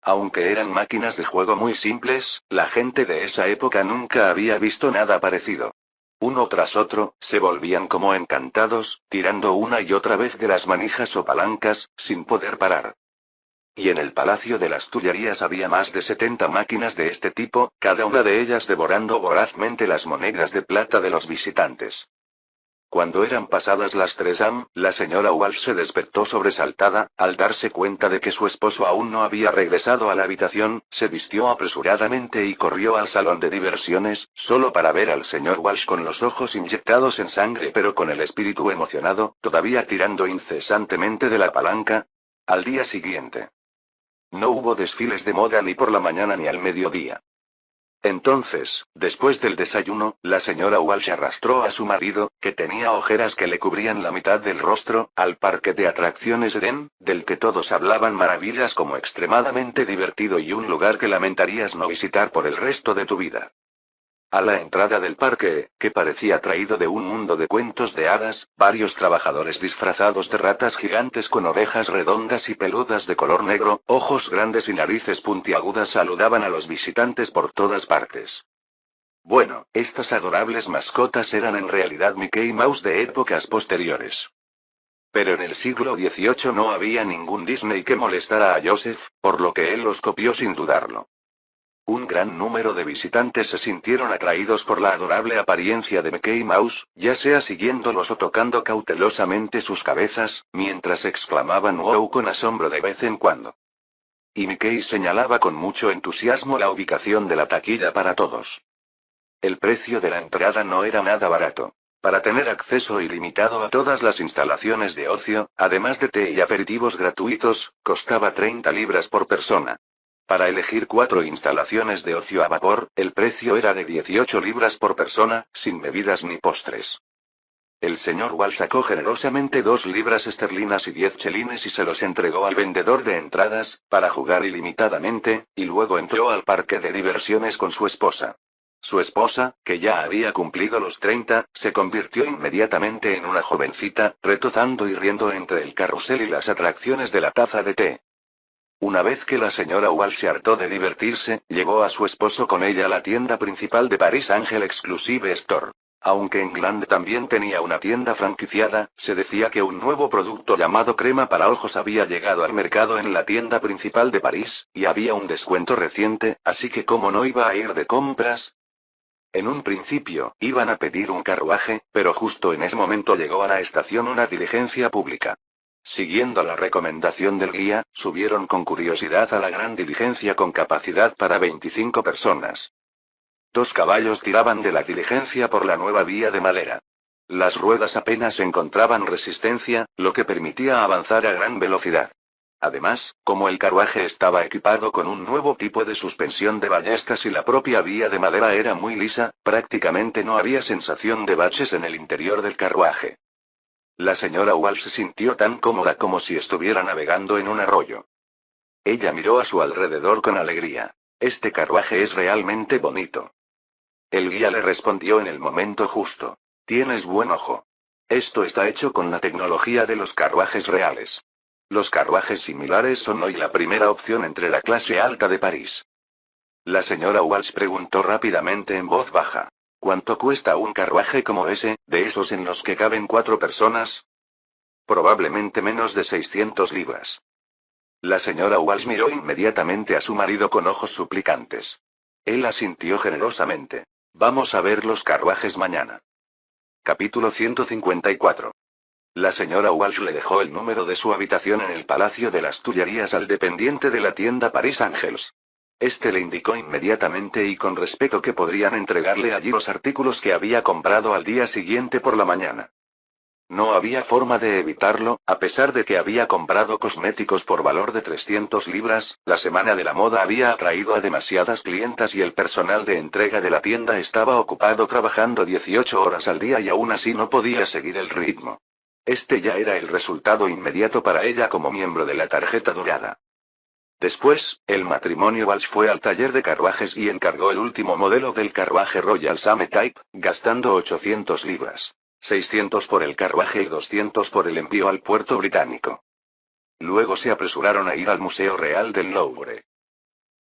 Aunque eran máquinas de juego muy simples, la gente de esa época nunca había visto nada parecido. Uno tras otro, se volvían como encantados, tirando una y otra vez de las manijas o palancas, sin poder parar. Y en el Palacio de las Tullerías había más de 70 máquinas de este tipo, cada una de ellas devorando vorazmente las monedas de plata de los visitantes. Cuando eran pasadas las 3 am, la señora Walsh se despertó sobresaltada, al darse cuenta de que su esposo aún no había regresado a la habitación, se vistió apresuradamente y corrió al salón de diversiones, solo para ver al señor Walsh con los ojos inyectados en sangre pero con el espíritu emocionado, todavía tirando incesantemente de la palanca. Al día siguiente. No hubo desfiles de moda ni por la mañana ni al mediodía. Entonces, después del desayuno, la señora Walsh arrastró a su marido, que tenía ojeras que le cubrían la mitad del rostro, al parque de atracciones Eden, del que todos hablaban maravillas como extremadamente divertido y un lugar que lamentarías no visitar por el resto de tu vida. A la entrada del parque, que parecía traído de un mundo de cuentos de hadas, varios trabajadores disfrazados de ratas gigantes con orejas redondas y peludas de color negro, ojos grandes y narices puntiagudas saludaban a los visitantes por todas partes. Bueno, estas adorables mascotas eran en realidad Mickey Mouse de épocas posteriores. Pero en el siglo XVIII no había ningún Disney que molestara a Joseph, por lo que él los copió sin dudarlo. Un gran número de visitantes se sintieron atraídos por la adorable apariencia de Mickey Mouse, ya sea siguiéndolos o tocando cautelosamente sus cabezas, mientras exclamaban wow con asombro de vez en cuando. Y Mickey señalaba con mucho entusiasmo la ubicación de la taquilla para todos. El precio de la entrada no era nada barato. Para tener acceso ilimitado a todas las instalaciones de ocio, además de té y aperitivos gratuitos, costaba 30 libras por persona. Para elegir 4 instalaciones de ocio a vapor, el precio era de 18 libras por persona, sin bebidas ni postres. El señor Walsh sacó generosamente 2 libras esterlinas y 10 chelines y se los entregó al vendedor de entradas, para jugar ilimitadamente, y luego entró al parque de diversiones con su esposa. Su esposa, que ya había cumplido los 30, se convirtió inmediatamente en una jovencita, retozando y riendo entre el carrusel y las atracciones de la taza de té. Una vez que la señora Walsh se hartó de divertirse, llevó a su esposo con ella a la tienda principal de París Angel Exclusive Store. Aunque England también tenía una tienda franquiciada, se decía que un nuevo producto llamado crema para ojos había llegado al mercado en la tienda principal de París, y había un descuento reciente, así que ¿cómo no iba a ir de compras? En un principio, iban a pedir un carruaje, pero justo en ese momento llegó a la estación una diligencia pública. Siguiendo la recomendación del guía, subieron con curiosidad a la gran diligencia con capacidad para 25 personas. 2 caballos tiraban de la diligencia por la nueva vía de madera. Las ruedas apenas encontraban resistencia, lo que permitía avanzar a gran velocidad. Además, como el carruaje estaba equipado con un nuevo tipo de suspensión de ballestas y la propia vía de madera era muy lisa, prácticamente no había sensación de baches en el interior del carruaje. La señora Walsh se sintió tan cómoda como si estuviera navegando en un arroyo. Ella miró a su alrededor con alegría. Este carruaje es realmente bonito. El guía le respondió en el momento justo. Tienes buen ojo. Esto está hecho con la tecnología de los carruajes reales. Los carruajes similares son hoy la primera opción entre la clase alta de París. La señora Walsh preguntó rápidamente en voz baja. ¿Cuánto cuesta un carruaje como ese, de esos en los que caben 4 personas? Probablemente menos de 600 libras. La señora Walsh miró inmediatamente a su marido con ojos suplicantes. Él asintió generosamente. Vamos a ver los carruajes mañana. Capítulo 154. La señora Walsh le dejó el número de su habitación en el Palacio de las Tullerías al dependiente de la tienda Paris Angels. Este le indicó inmediatamente y con respeto que podrían entregarle allí los artículos que había comprado al día siguiente por la mañana. No había forma de evitarlo, a pesar de que había comprado cosméticos por valor de 300 libras, la semana de la moda había atraído a demasiadas clientas y el personal de entrega de la tienda estaba ocupado trabajando 18 horas al día y aún así no podía seguir el ritmo. Este ya era el resultado inmediato para ella como miembro de la tarjeta dorada. Después, el matrimonio Walsh fue al taller de carruajes y encargó el último modelo del carruaje Royal Same Type, gastando 800 libras. 600 por el carruaje y 200 por el envío al puerto británico. Luego se apresuraron a ir al Museo Real del Louvre.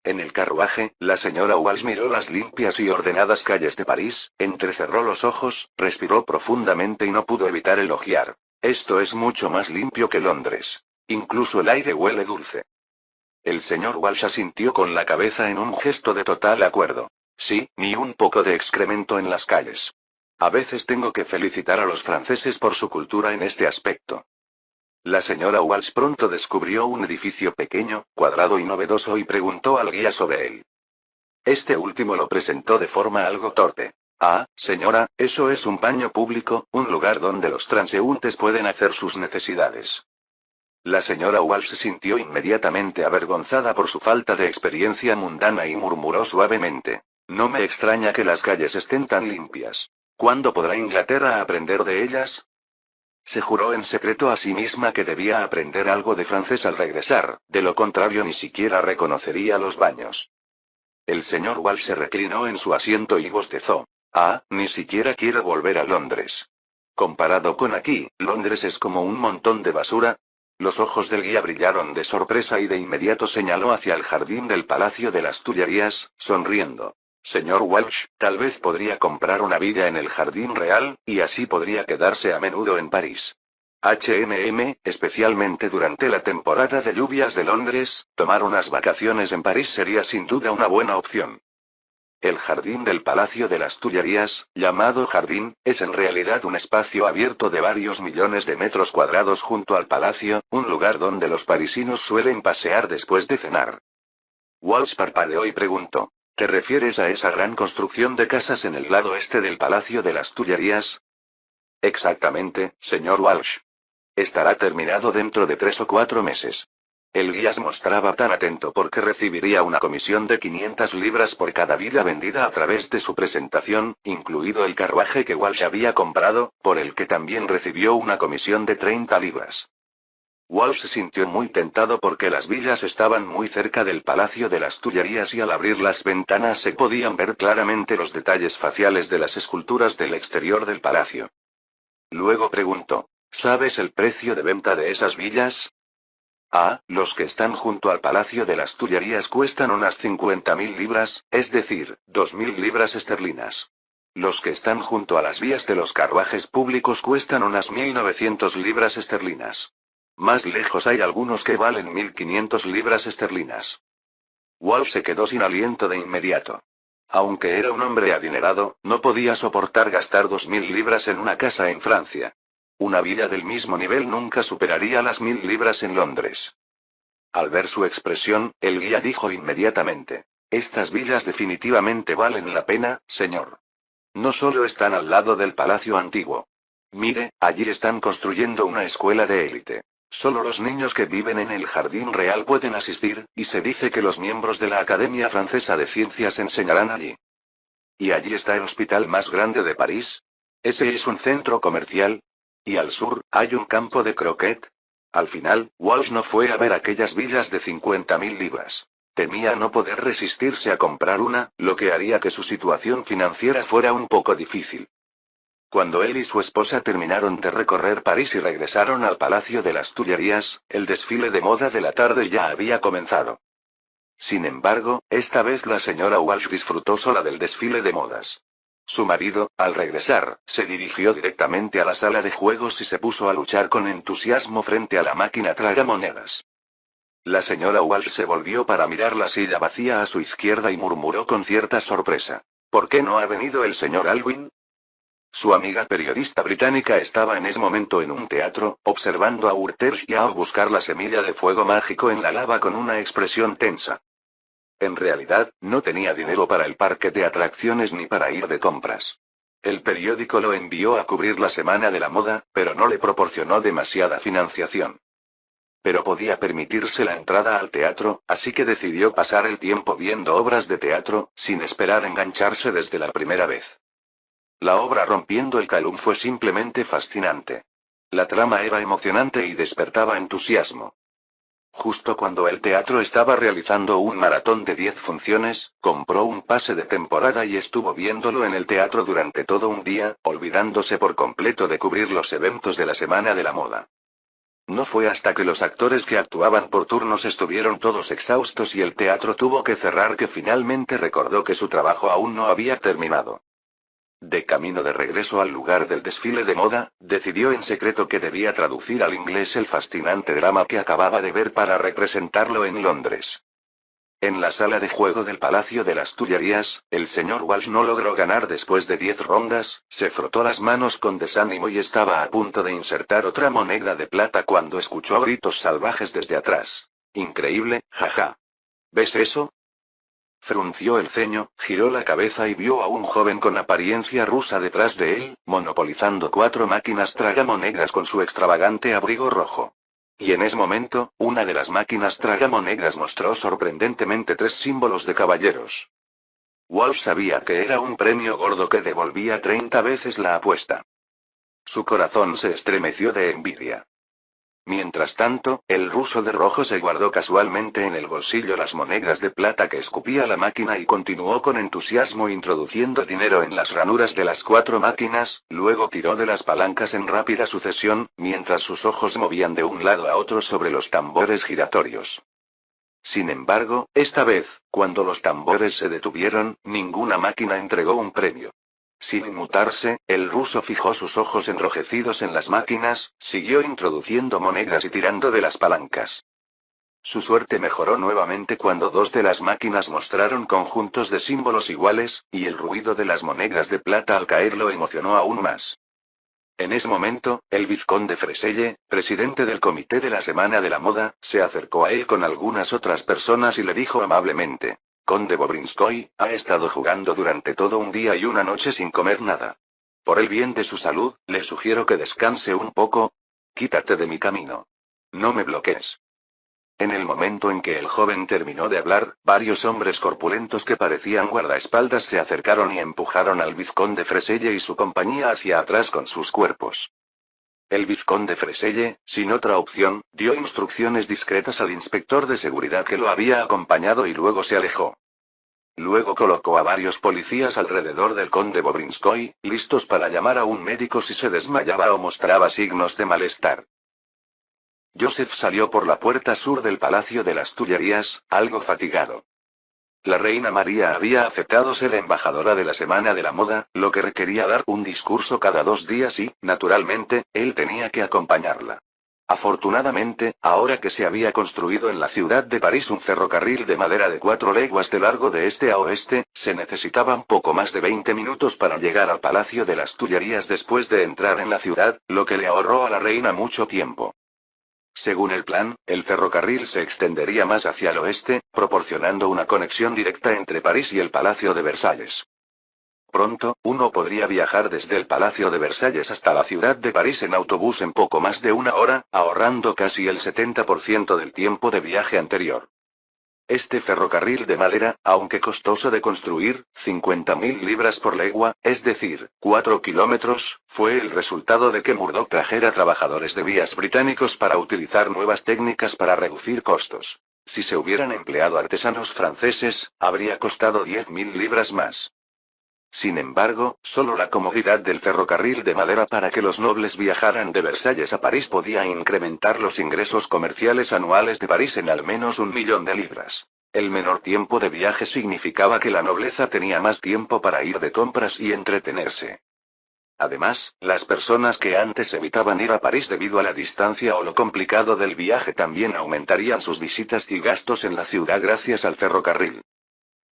En el carruaje, la señora Walsh miró las limpias y ordenadas calles de París, entrecerró los ojos, respiró profundamente y no pudo evitar elogiar. Esto es mucho más limpio que Londres. Incluso el aire huele dulce. El señor Walsh asintió con la cabeza en un gesto de total acuerdo. Sí, ni un poco de excremento en las calles. A veces tengo que felicitar a los franceses por su cultura en este aspecto. La señora Walsh pronto descubrió un edificio pequeño, cuadrado y novedoso y preguntó al guía sobre él. Este último lo presentó de forma algo torpe. Ah, señora, eso es un baño público, un lugar donde los transeúntes pueden hacer sus necesidades. La señora Walsh se sintió inmediatamente avergonzada por su falta de experiencia mundana y murmuró suavemente. No me extraña que las calles estén tan limpias. ¿Cuándo podrá Inglaterra aprender de ellas? Se juró en secreto a sí misma que debía aprender algo de francés al regresar, de lo contrario ni siquiera reconocería los baños. El señor Walsh se reclinó en su asiento y bostezó. Ah, ni siquiera quiero volver a Londres. Comparado con aquí, Londres es como un montón de basura. Los ojos del guía brillaron de sorpresa y de inmediato señaló hacia el jardín del Palacio de las Tullerías, sonriendo. Señor Walsh, tal vez podría comprar una villa en el Jardín Real, y así podría quedarse a menudo en París. Especialmente durante la temporada de lluvias de Londres, tomar unas vacaciones en París sería sin duda una buena opción. El jardín del Palacio de las Tullerías, llamado jardín, es en realidad un espacio abierto de varios millones de metros cuadrados junto al palacio, un lugar donde los parisinos suelen pasear después de cenar. Walsh parpadeó y preguntó. ¿Te refieres a esa gran construcción de casas en el lado este del Palacio de las Tullerías? Exactamente, señor Walsh. Estará terminado dentro de 3 o 4 meses. El guía se mostraba tan atento porque recibiría una comisión de 500 libras por cada villa vendida a través de su presentación, incluido el carruaje que Walsh había comprado, por el que también recibió una comisión de 30 libras. Walsh se sintió muy tentado porque las villas estaban muy cerca del Palacio de las Tullerías y al abrir las ventanas se podían ver claramente los detalles faciales de las esculturas del exterior del palacio. Luego preguntó, ¿sabes el precio de venta de esas villas? Ah, los que están junto al Palacio de las Tullerías cuestan unas 50.000 libras, es decir, 2.000 libras esterlinas. Los que están junto a las vías de los carruajes públicos cuestan unas 1.900 libras esterlinas. Más lejos hay algunos que valen 1.500 libras esterlinas. Walsh se quedó sin aliento de inmediato. Aunque era un hombre adinerado, no podía soportar gastar 2.000 libras en una casa en Francia. Una villa del mismo nivel nunca superaría las 1.000 libras en Londres. Al ver su expresión, el guía dijo inmediatamente. Estas villas definitivamente valen la pena, señor. No solo están al lado del palacio antiguo. Mire, allí están construyendo una escuela de élite. Solo los niños que viven en el Jardín Real pueden asistir, y se dice que los miembros de la Academia Francesa de Ciencias enseñarán allí. ¿Y allí está el hospital más grande de París? ¿Ese es un centro comercial? ¿Y al sur, hay un campo de croquet? Al final, Walsh no fue a ver aquellas villas de 50.000 libras. Temía no poder resistirse a comprar una, lo que haría que su situación financiera fuera un poco difícil. Cuando él y su esposa terminaron de recorrer París y regresaron al Palacio de las Tullerías, el desfile de moda de la tarde ya había comenzado. Sin embargo, esta vez la señora Walsh disfrutó sola del desfile de modas. Su marido, al regresar, se dirigió directamente a la sala de juegos y se puso a luchar con entusiasmo frente a la máquina tragamonedas. La señora Walsh se volvió para mirar la silla vacía a su izquierda y murmuró con cierta sorpresa. ¿Por qué no ha venido el señor Alwyn? Su amiga periodista británica estaba en ese momento en un teatro, observando a Urters y a buscar la semilla de fuego mágico en la lava con una expresión tensa. En realidad, no tenía dinero para el parque de atracciones ni para ir de compras. El periódico lo envió a cubrir la semana de la moda, pero no le proporcionó demasiada financiación. Pero podía permitirse la entrada al teatro, así que decidió pasar el tiempo viendo obras de teatro, sin esperar engancharse desde la primera vez. La obra Rompiendo el Calum fue simplemente fascinante. La trama era emocionante y despertaba entusiasmo. Justo cuando el teatro estaba realizando un maratón de 10 funciones, compró un pase de temporada y estuvo viéndolo en el teatro durante todo un día, olvidándose por completo de cubrir los eventos de la semana de la moda. No fue hasta que los actores que actuaban por turnos estuvieron todos exhaustos y el teatro tuvo que cerrar que finalmente recordó que su trabajo aún no había terminado. De camino de regreso al lugar del desfile de moda, decidió en secreto que debía traducir al inglés el fascinante drama que acababa de ver para representarlo en Londres. En la sala de juego del Palacio de las Tullerías, el señor Walsh no logró ganar después de 10 rondas, se frotó las manos con desánimo y estaba a punto de insertar otra moneda de plata cuando escuchó gritos salvajes desde atrás. Increíble, jaja. ¿Ves eso? Frunció el ceño, giró la cabeza y vio a un joven con apariencia rusa detrás de él, monopolizando 4 máquinas tragamonedas con su extravagante abrigo rojo. Y en ese momento, una de las máquinas tragamonedas mostró sorprendentemente 3 símbolos de caballeros. Walsh sabía que era un premio gordo que devolvía 30 veces la apuesta. Su corazón se estremeció de envidia. Mientras tanto, el ruso de rojo se guardó casualmente en el bolsillo las monedas de plata que escupía la máquina y continuó con entusiasmo introduciendo dinero en las ranuras de las 4 máquinas, luego tiró de las palancas en rápida sucesión, mientras sus ojos movían de un lado a otro sobre los tambores giratorios. Sin embargo, esta vez, cuando los tambores se detuvieron, ninguna máquina entregó un premio. Sin inmutarse, el ruso fijó sus ojos enrojecidos en las máquinas, siguió introduciendo monedas y tirando de las palancas. Su suerte mejoró nuevamente cuando 2 de las máquinas mostraron conjuntos de símbolos iguales, y el ruido de las monedas de plata al caer lo emocionó aún más. En ese momento, el vizconde Freselle, presidente del comité de la Semana de la Moda, se acercó a él con algunas otras personas y le dijo amablemente: Conde Bobrinskoy, ha estado jugando durante todo un día y una noche sin comer nada. Por el bien de su salud, le sugiero que descanse un poco. Quítate de mi camino. No me bloquees. En el momento en que el joven terminó de hablar, varios hombres corpulentos que parecían guardaespaldas se acercaron y empujaron al vizconde Freselle y su compañía hacia atrás con sus cuerpos. El vizconde Freselle, sin otra opción, dio instrucciones discretas al inspector de seguridad que lo había acompañado y luego se alejó. Luego colocó a varios policías alrededor del conde Bobrinskoy, listos para llamar a un médico si se desmayaba o mostraba signos de malestar. Joseph salió por la puerta sur del Palacio de las Tullerías, algo fatigado. La reina María había aceptado ser embajadora de la Semana de la Moda, lo que requería dar un discurso cada 2 días y, naturalmente, él tenía que acompañarla. Afortunadamente, ahora que se había construido en la ciudad de París un ferrocarril de madera de 4 leguas de largo de este a oeste, se necesitaban poco más de 20 minutos para llegar al Palacio de las Tullerías después de entrar en la ciudad, lo que le ahorró a la reina mucho tiempo. Según el plan, el ferrocarril se extendería más hacia el oeste, proporcionando una conexión directa entre París y el Palacio de Versalles. Pronto, uno podría viajar desde el Palacio de Versalles hasta la ciudad de París en autobús en poco más de una hora, ahorrando casi el 70% del tiempo de viaje anterior. Este ferrocarril de madera, aunque costoso de construir, 50.000 libras por legua, es decir, 4 kilómetros, fue el resultado de que Murdoch trajera trabajadores de vías británicos para utilizar nuevas técnicas para reducir costos. Si se hubieran empleado artesanos franceses, habría costado 10.000 libras más. Sin embargo, solo la comodidad del ferrocarril de madera para que los nobles viajaran de Versalles a París podía incrementar los ingresos comerciales anuales de París en al menos 1.000.000 de libras. El menor tiempo de viaje significaba que la nobleza tenía más tiempo para ir de compras y entretenerse. Además, las personas que antes evitaban ir a París debido a la distancia o lo complicado del viaje también aumentarían sus visitas y gastos en la ciudad gracias al ferrocarril.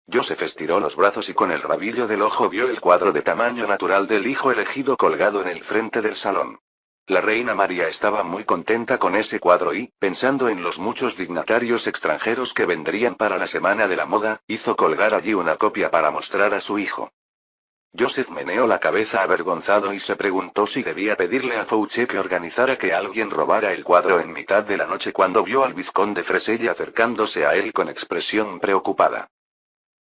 Joseph estiró los brazos y con el rabillo del ojo vio el cuadro de tamaño natural del hijo elegido colgado en el frente del salón. La reina María estaba muy contenta con ese cuadro y, pensando en los muchos dignatarios extranjeros que vendrían para la Semana de la Moda, hizo colgar allí una copia para mostrar a su hijo. Joseph meneó la cabeza avergonzado y se preguntó si debía pedirle a Fouché que organizara que alguien robara el cuadro en mitad de la noche cuando vio al vizconde Freselle acercándose a él con expresión preocupada.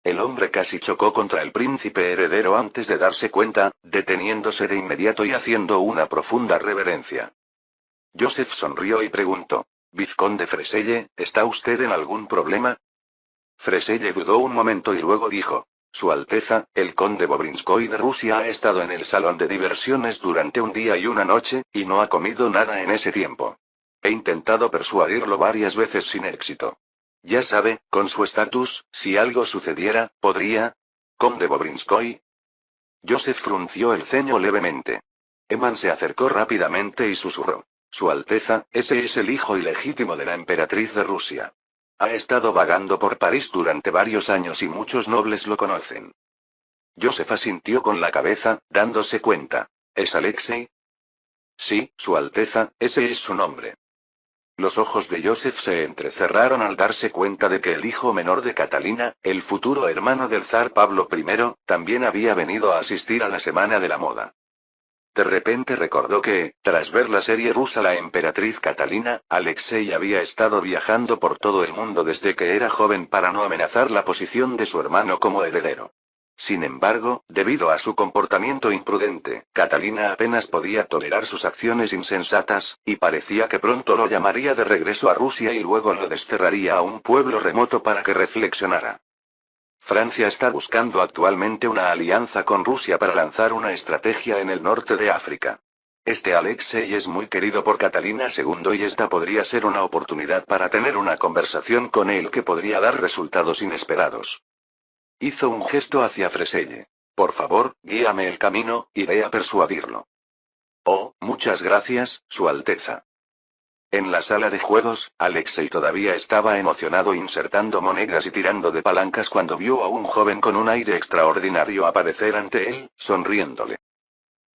El hombre casi chocó contra el príncipe heredero antes de darse cuenta, deteniéndose de inmediato y haciendo una profunda reverencia. Joseph sonrió y preguntó: «Vizconde Freselle, ¿está usted en algún problema?» Freselle dudó un momento y luego dijo: «Su Alteza, el conde Bobrinskoy de Rusia ha estado en el salón de diversiones durante un día y una noche, y no ha comido nada en ese tiempo. He intentado persuadirlo varias veces sin éxito. Ya sabe, con su estatus, si algo sucediera, podría... Conde Bobrinskoy». Joseph frunció el ceño levemente. Eman se acercó rápidamente y susurró. Su Alteza, ese es el hijo ilegítimo de la emperatriz de Rusia. Ha estado vagando por París durante varios años y muchos nobles lo conocen. Joseph asintió con la cabeza, dándose cuenta. ¿Es Alexei? Sí, Su Alteza, ese es su nombre. Los ojos de Joseph se entrecerraron al darse cuenta de que el hijo menor de Catalina, el futuro hermano del zar Pablo I, también había venido a asistir a la Semana de la Moda. De repente recordó que, tras ver la serie rusa La emperatriz Catalina, Alexei había estado viajando por todo el mundo desde que era joven para no amenazar la posición de su hermano como heredero. Sin embargo, debido a su comportamiento imprudente, Catalina apenas podía tolerar sus acciones insensatas, y parecía que pronto lo llamaría de regreso a Rusia y luego lo desterraría a un pueblo remoto para que reflexionara. Francia está buscando actualmente una alianza con Rusia para lanzar una estrategia en el norte de África. Este Alexei es muy querido por Catalina II y esta podría ser una oportunidad para tener una conversación con él que podría dar resultados inesperados. Hizo un gesto hacia Freselle. Por favor, guíame el camino, iré a persuadirlo. Oh, muchas gracias, Su Alteza. En la sala de juegos, Alexei todavía estaba emocionado insertando monedas y tirando de palancas cuando vio a un joven con un aire extraordinario aparecer ante él, sonriéndole.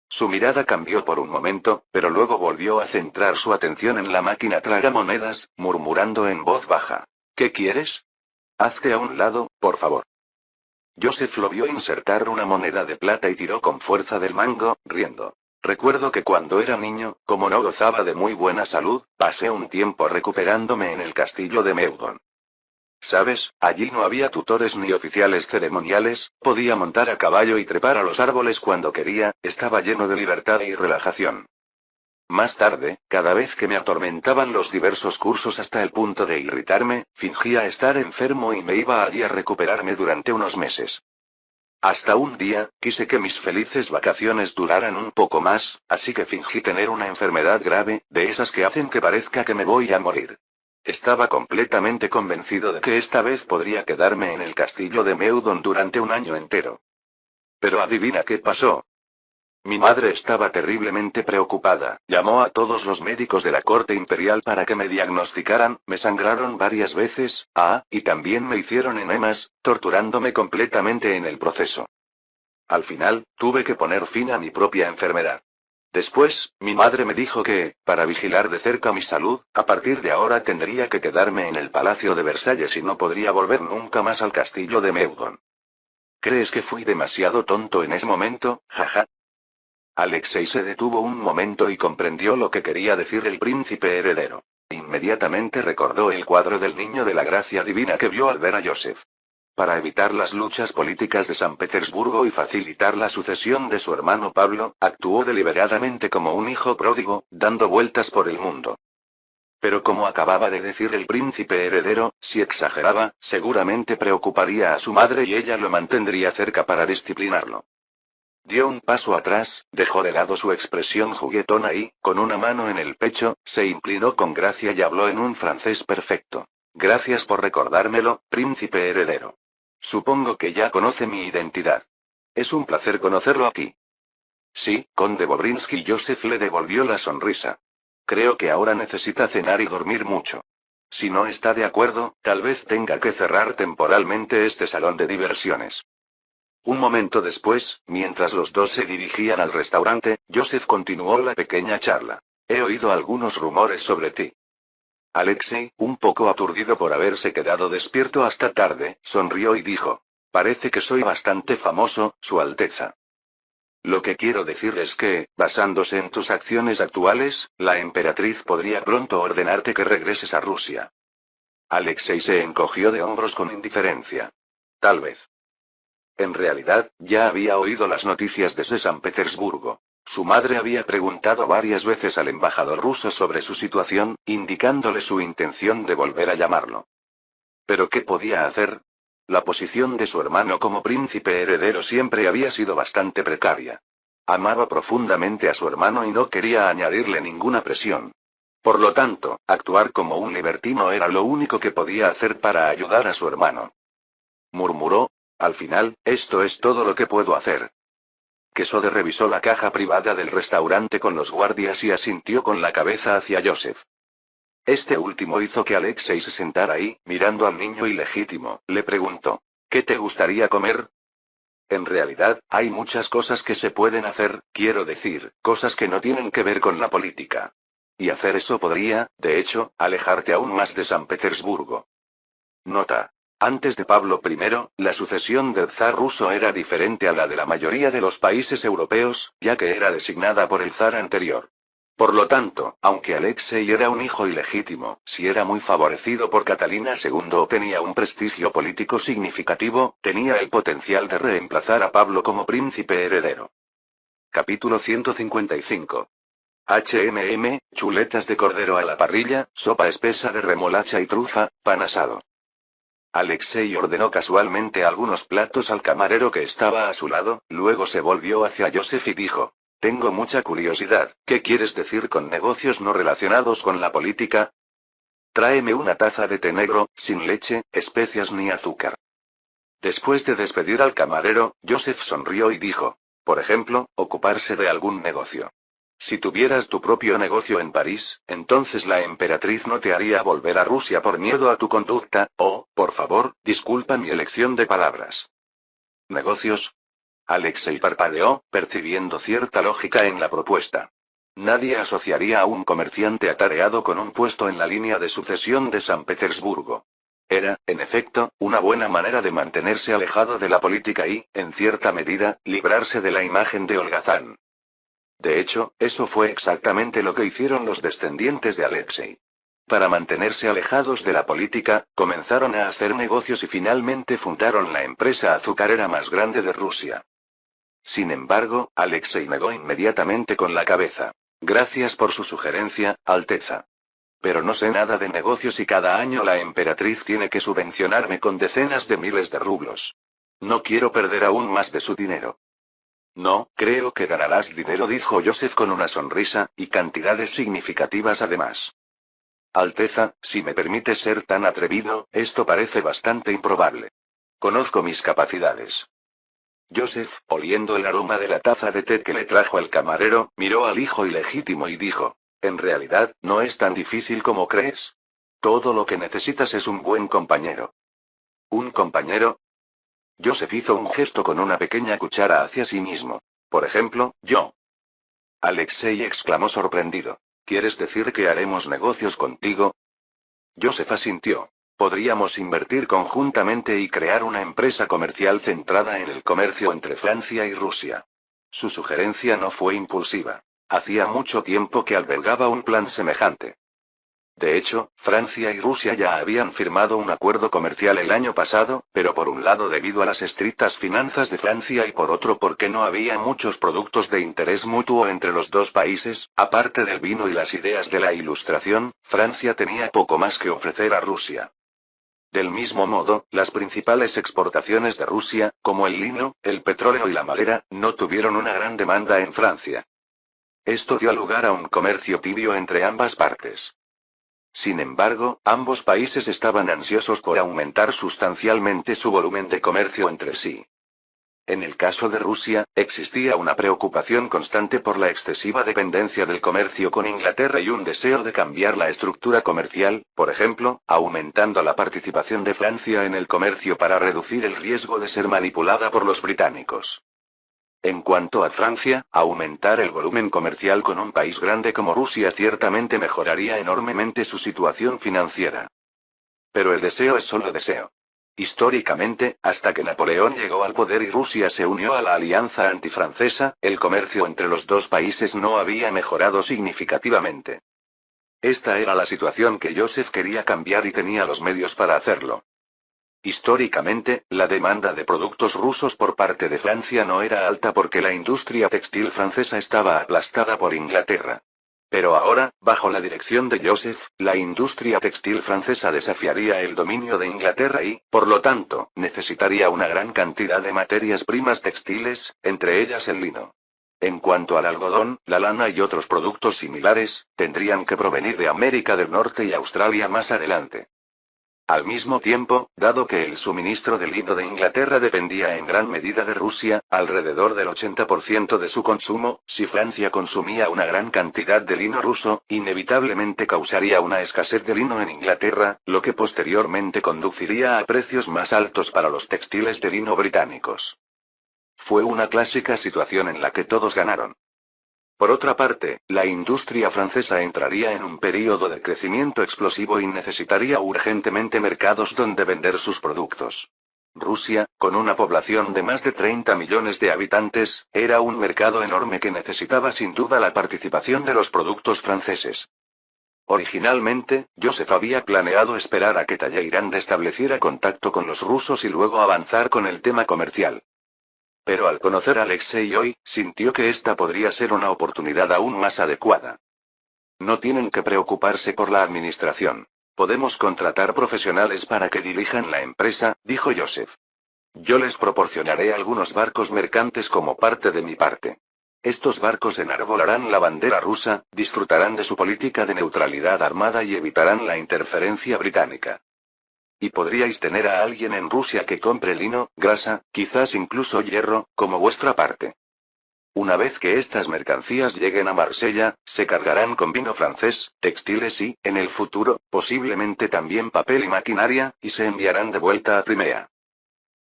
Su mirada cambió por un momento, pero luego volvió a centrar su atención en la máquina tragamonedas, murmurando en voz baja. ¿Qué quieres? Hazte a un lado, por favor. Joseph lo vio insertar una moneda de plata y tiró con fuerza del mango, riendo. Recuerdo que cuando era niño, como no gozaba de muy buena salud, pasé un tiempo recuperándome en el castillo de Meudon. ¿Sabes? Allí no había tutores ni oficiales ceremoniales, podía montar a caballo y trepar a los árboles cuando quería, estaba lleno de libertad y relajación. Más tarde, cada vez que me atormentaban los diversos cursos hasta el punto de irritarme, fingía estar enfermo y me iba allí a recuperarme durante unos meses. Hasta un día, quise que mis felices vacaciones duraran un poco más, así que fingí tener una enfermedad grave, de esas que hacen que parezca que me voy a morir. Estaba completamente convencido de que esta vez podría quedarme en el castillo de Meudon durante un año entero. Pero adivina qué pasó. Mi madre estaba terriblemente preocupada, llamó a todos los médicos de la corte imperial para que me diagnosticaran, me sangraron varias veces, y también me hicieron enemas, torturándome completamente en el proceso. Al final, tuve que poner fin a mi propia enfermedad. Después, mi madre me dijo que, para vigilar de cerca mi salud, a partir de ahora tendría que quedarme en el Palacio de Versalles y no podría volver nunca más al castillo de Meudon. ¿Crees que fui demasiado tonto en ese momento, jaja? Alexei se detuvo un momento y comprendió lo que quería decir el príncipe heredero. Inmediatamente recordó el cuadro del niño de la gracia divina que vio al ver a Joseph. Para evitar las luchas políticas de San Petersburgo y facilitar la sucesión de su hermano Pablo, actuó deliberadamente como un hijo pródigo, dando vueltas por el mundo. Pero como acababa de decir el príncipe heredero, si exageraba, seguramente preocuparía a su madre y ella lo mantendría cerca para disciplinarlo. Dio un paso atrás, dejó de lado su expresión juguetona y, con una mano en el pecho, se inclinó con gracia y habló en un francés perfecto. Gracias por recordármelo, príncipe heredero. Supongo que ya conoce mi identidad. Es un placer conocerlo aquí. Sí, conde Bobrinsky. Joseph le devolvió la sonrisa. Creo que ahora necesita cenar y dormir mucho. Si no está de acuerdo, tal vez tenga que cerrar temporalmente este salón de diversiones. Un momento después, mientras los dos se dirigían al restaurante, Joseph continuó la pequeña charla. He oído algunos rumores sobre ti. Alexei, un poco aturdido por haberse quedado despierto hasta tarde, sonrió y dijo. Parece que soy bastante famoso, Su Alteza. Lo que quiero decir es que, basándose en tus acciones actuales, la emperatriz podría pronto ordenarte que regreses a Rusia. Alexei se encogió de hombros con indiferencia. Tal vez. En realidad, ya había oído las noticias desde San Petersburgo. Su madre había preguntado varias veces al embajador ruso sobre su situación, indicándole su intención de volver a llamarlo. ¿Pero qué podía hacer? La posición de su hermano como príncipe heredero siempre había sido bastante precaria. Amaba profundamente a su hermano y no quería añadirle ninguna presión. Por lo tanto, actuar como un libertino era lo único que podía hacer para ayudar a su hermano. Murmuró. Al final, esto es todo lo que puedo hacer. que Sode revisó la caja privada del restaurante con los guardias y asintió con la cabeza hacia Joseph. Este último hizo que Alexei se sentara ahí, mirando al niño ilegítimo, le preguntó: ¿qué te gustaría comer? En realidad, hay muchas cosas que se pueden hacer, quiero decir, cosas que no tienen que ver con la política. Y hacer eso podría, de hecho, alejarte aún más de San Petersburgo. Nota. Antes de Pablo I, la sucesión del zar ruso era diferente a la de la mayoría de los países europeos, ya que era designada por el zar anterior. Por lo tanto, aunque Alexei era un hijo ilegítimo, si era muy favorecido por Catalina II o tenía un prestigio político significativo, tenía el potencial de reemplazar a Pablo como príncipe heredero. Capítulo 155. Chuletas de cordero a la parrilla, sopa espesa de remolacha y trufa, pan asado. Alexei ordenó casualmente algunos platos al camarero que estaba a su lado, luego se volvió hacia Joseph y dijo: tengo mucha curiosidad, ¿qué quieres decir con negocios no relacionados con la política? Tráeme una taza de té negro, sin leche, especias ni azúcar. Después de despedir al camarero, Joseph sonrió y dijo: por ejemplo, ocuparse de algún negocio. Si tuvieras tu propio negocio en París, entonces la emperatriz no te haría volver a Rusia por miedo a tu conducta, por favor, disculpa mi elección de palabras. ¿Negocios? Alexei parpadeó, percibiendo cierta lógica en la propuesta. Nadie asociaría a un comerciante atareado con un puesto en la línea de sucesión de San Petersburgo. Era, en efecto, una buena manera de mantenerse alejado de la política y, en cierta medida, librarse de la imagen de holgazán. De hecho, eso fue exactamente lo que hicieron los descendientes de Alexei. Para mantenerse alejados de la política, comenzaron a hacer negocios y finalmente fundaron la empresa azucarera más grande de Rusia. Sin embargo, Alexei negó inmediatamente con la cabeza. Gracias por su sugerencia, Alteza. Pero no sé nada de negocios y cada año la emperatriz tiene que subvencionarme con decenas de miles de rublos. No quiero perder aún más de su dinero. No, creo que ganarás dinero, dijo Joseph con una sonrisa, y cantidades significativas además. Alteza, si me permite ser tan atrevido, esto parece bastante improbable. Conozco mis capacidades. Joseph, oliendo el aroma de la taza de té que le trajo el camarero, miró al hijo ilegítimo y dijo: en realidad, no es tan difícil como crees. Todo lo que necesitas es un buen compañero. ¿Un compañero? Joseph hizo un gesto con una pequeña cuchara hacia sí mismo. Por ejemplo, yo. Alexei exclamó sorprendido. ¿Quieres decir que haremos negocios contigo? Joseph asintió. Podríamos invertir conjuntamente y crear una empresa comercial centrada en el comercio entre Francia y Rusia. Su sugerencia no fue impulsiva. Hacía mucho tiempo que albergaba un plan semejante. De hecho, Francia y Rusia ya habían firmado un acuerdo comercial el año pasado, pero por un lado debido a las estrictas finanzas de Francia y por otro porque no había muchos productos de interés mutuo entre los dos países, aparte del vino y las ideas de la Ilustración, Francia tenía poco más que ofrecer a Rusia. Del mismo modo, las principales exportaciones de Rusia, como el lino, el petróleo y la madera, no tuvieron una gran demanda en Francia. Esto dio lugar a un comercio tibio entre ambas partes. Sin embargo, ambos países estaban ansiosos por aumentar sustancialmente su volumen de comercio entre sí. En el caso de Rusia, existía una preocupación constante por la excesiva dependencia del comercio con Inglaterra y un deseo de cambiar la estructura comercial, por ejemplo, aumentando la participación de Francia en el comercio para reducir el riesgo de ser manipulada por los británicos. En cuanto a Francia, aumentar el volumen comercial con un país grande como Rusia ciertamente mejoraría enormemente su situación financiera. Pero el deseo es solo deseo. Históricamente, hasta que Napoleón llegó al poder y Rusia se unió a la alianza antifrancesa, el comercio entre los dos países no había mejorado significativamente. Esta era la situación que Joseph quería cambiar y tenía los medios para hacerlo. Históricamente, la demanda de productos rusos por parte de Francia no era alta porque la industria textil francesa estaba aplastada por Inglaterra. Pero ahora, bajo la dirección de Joseph, la industria textil francesa desafiaría el dominio de Inglaterra y, por lo tanto, necesitaría una gran cantidad de materias primas textiles, entre ellas el lino. En cuanto al algodón, la lana y otros productos similares, tendrían que provenir de América del Norte y Australia más adelante. Al mismo tiempo, dado que el suministro de lino de Inglaterra dependía en gran medida de Rusia, alrededor del 80% de su consumo, si Francia consumía una gran cantidad de lino ruso, inevitablemente causaría una escasez de lino en Inglaterra, lo que posteriormente conduciría a precios más altos para los textiles de lino británicos. Fue una clásica situación en la que todos ganaron. Por otra parte, la industria francesa entraría en un período de crecimiento explosivo y necesitaría urgentemente mercados donde vender sus productos. Rusia, con una población de más de 30 millones de habitantes, era un mercado enorme que necesitaba sin duda la participación de los productos franceses. Originalmente, Joseph había planeado esperar a que Talleyrand estableciera contacto con los rusos y luego avanzar con el tema comercial. Pero al conocer a Alexei hoy, sintió que esta podría ser una oportunidad aún más adecuada. No tienen que preocuparse por la administración. Podemos contratar profesionales para que dirijan la empresa, dijo Joseph. Yo les proporcionaré algunos barcos mercantes como parte de mi parte. Estos barcos enarbolarán la bandera rusa, disfrutarán de su política de neutralidad armada y evitarán la interferencia británica. Y podríais tener a alguien en Rusia que compre lino, grasa, quizás incluso hierro, como vuestra parte. Una vez que estas mercancías lleguen a Marsella, se cargarán con vino francés, textiles y, en el futuro, posiblemente también papel y maquinaria, y se enviarán de vuelta a Crimea.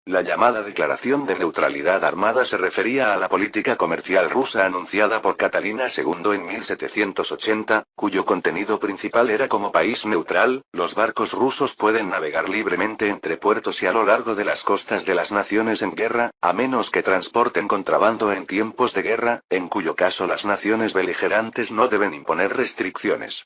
La llamada Declaración de Neutralidad Armada se refería a la política comercial rusa anunciada por Catalina II en 1780, cuyo contenido principal era como país neutral, los barcos rusos pueden navegar libremente entre puertos y a lo largo de las costas de las naciones en guerra, a menos que transporten contrabando en tiempos de guerra, en cuyo caso las naciones beligerantes no deben imponer restricciones.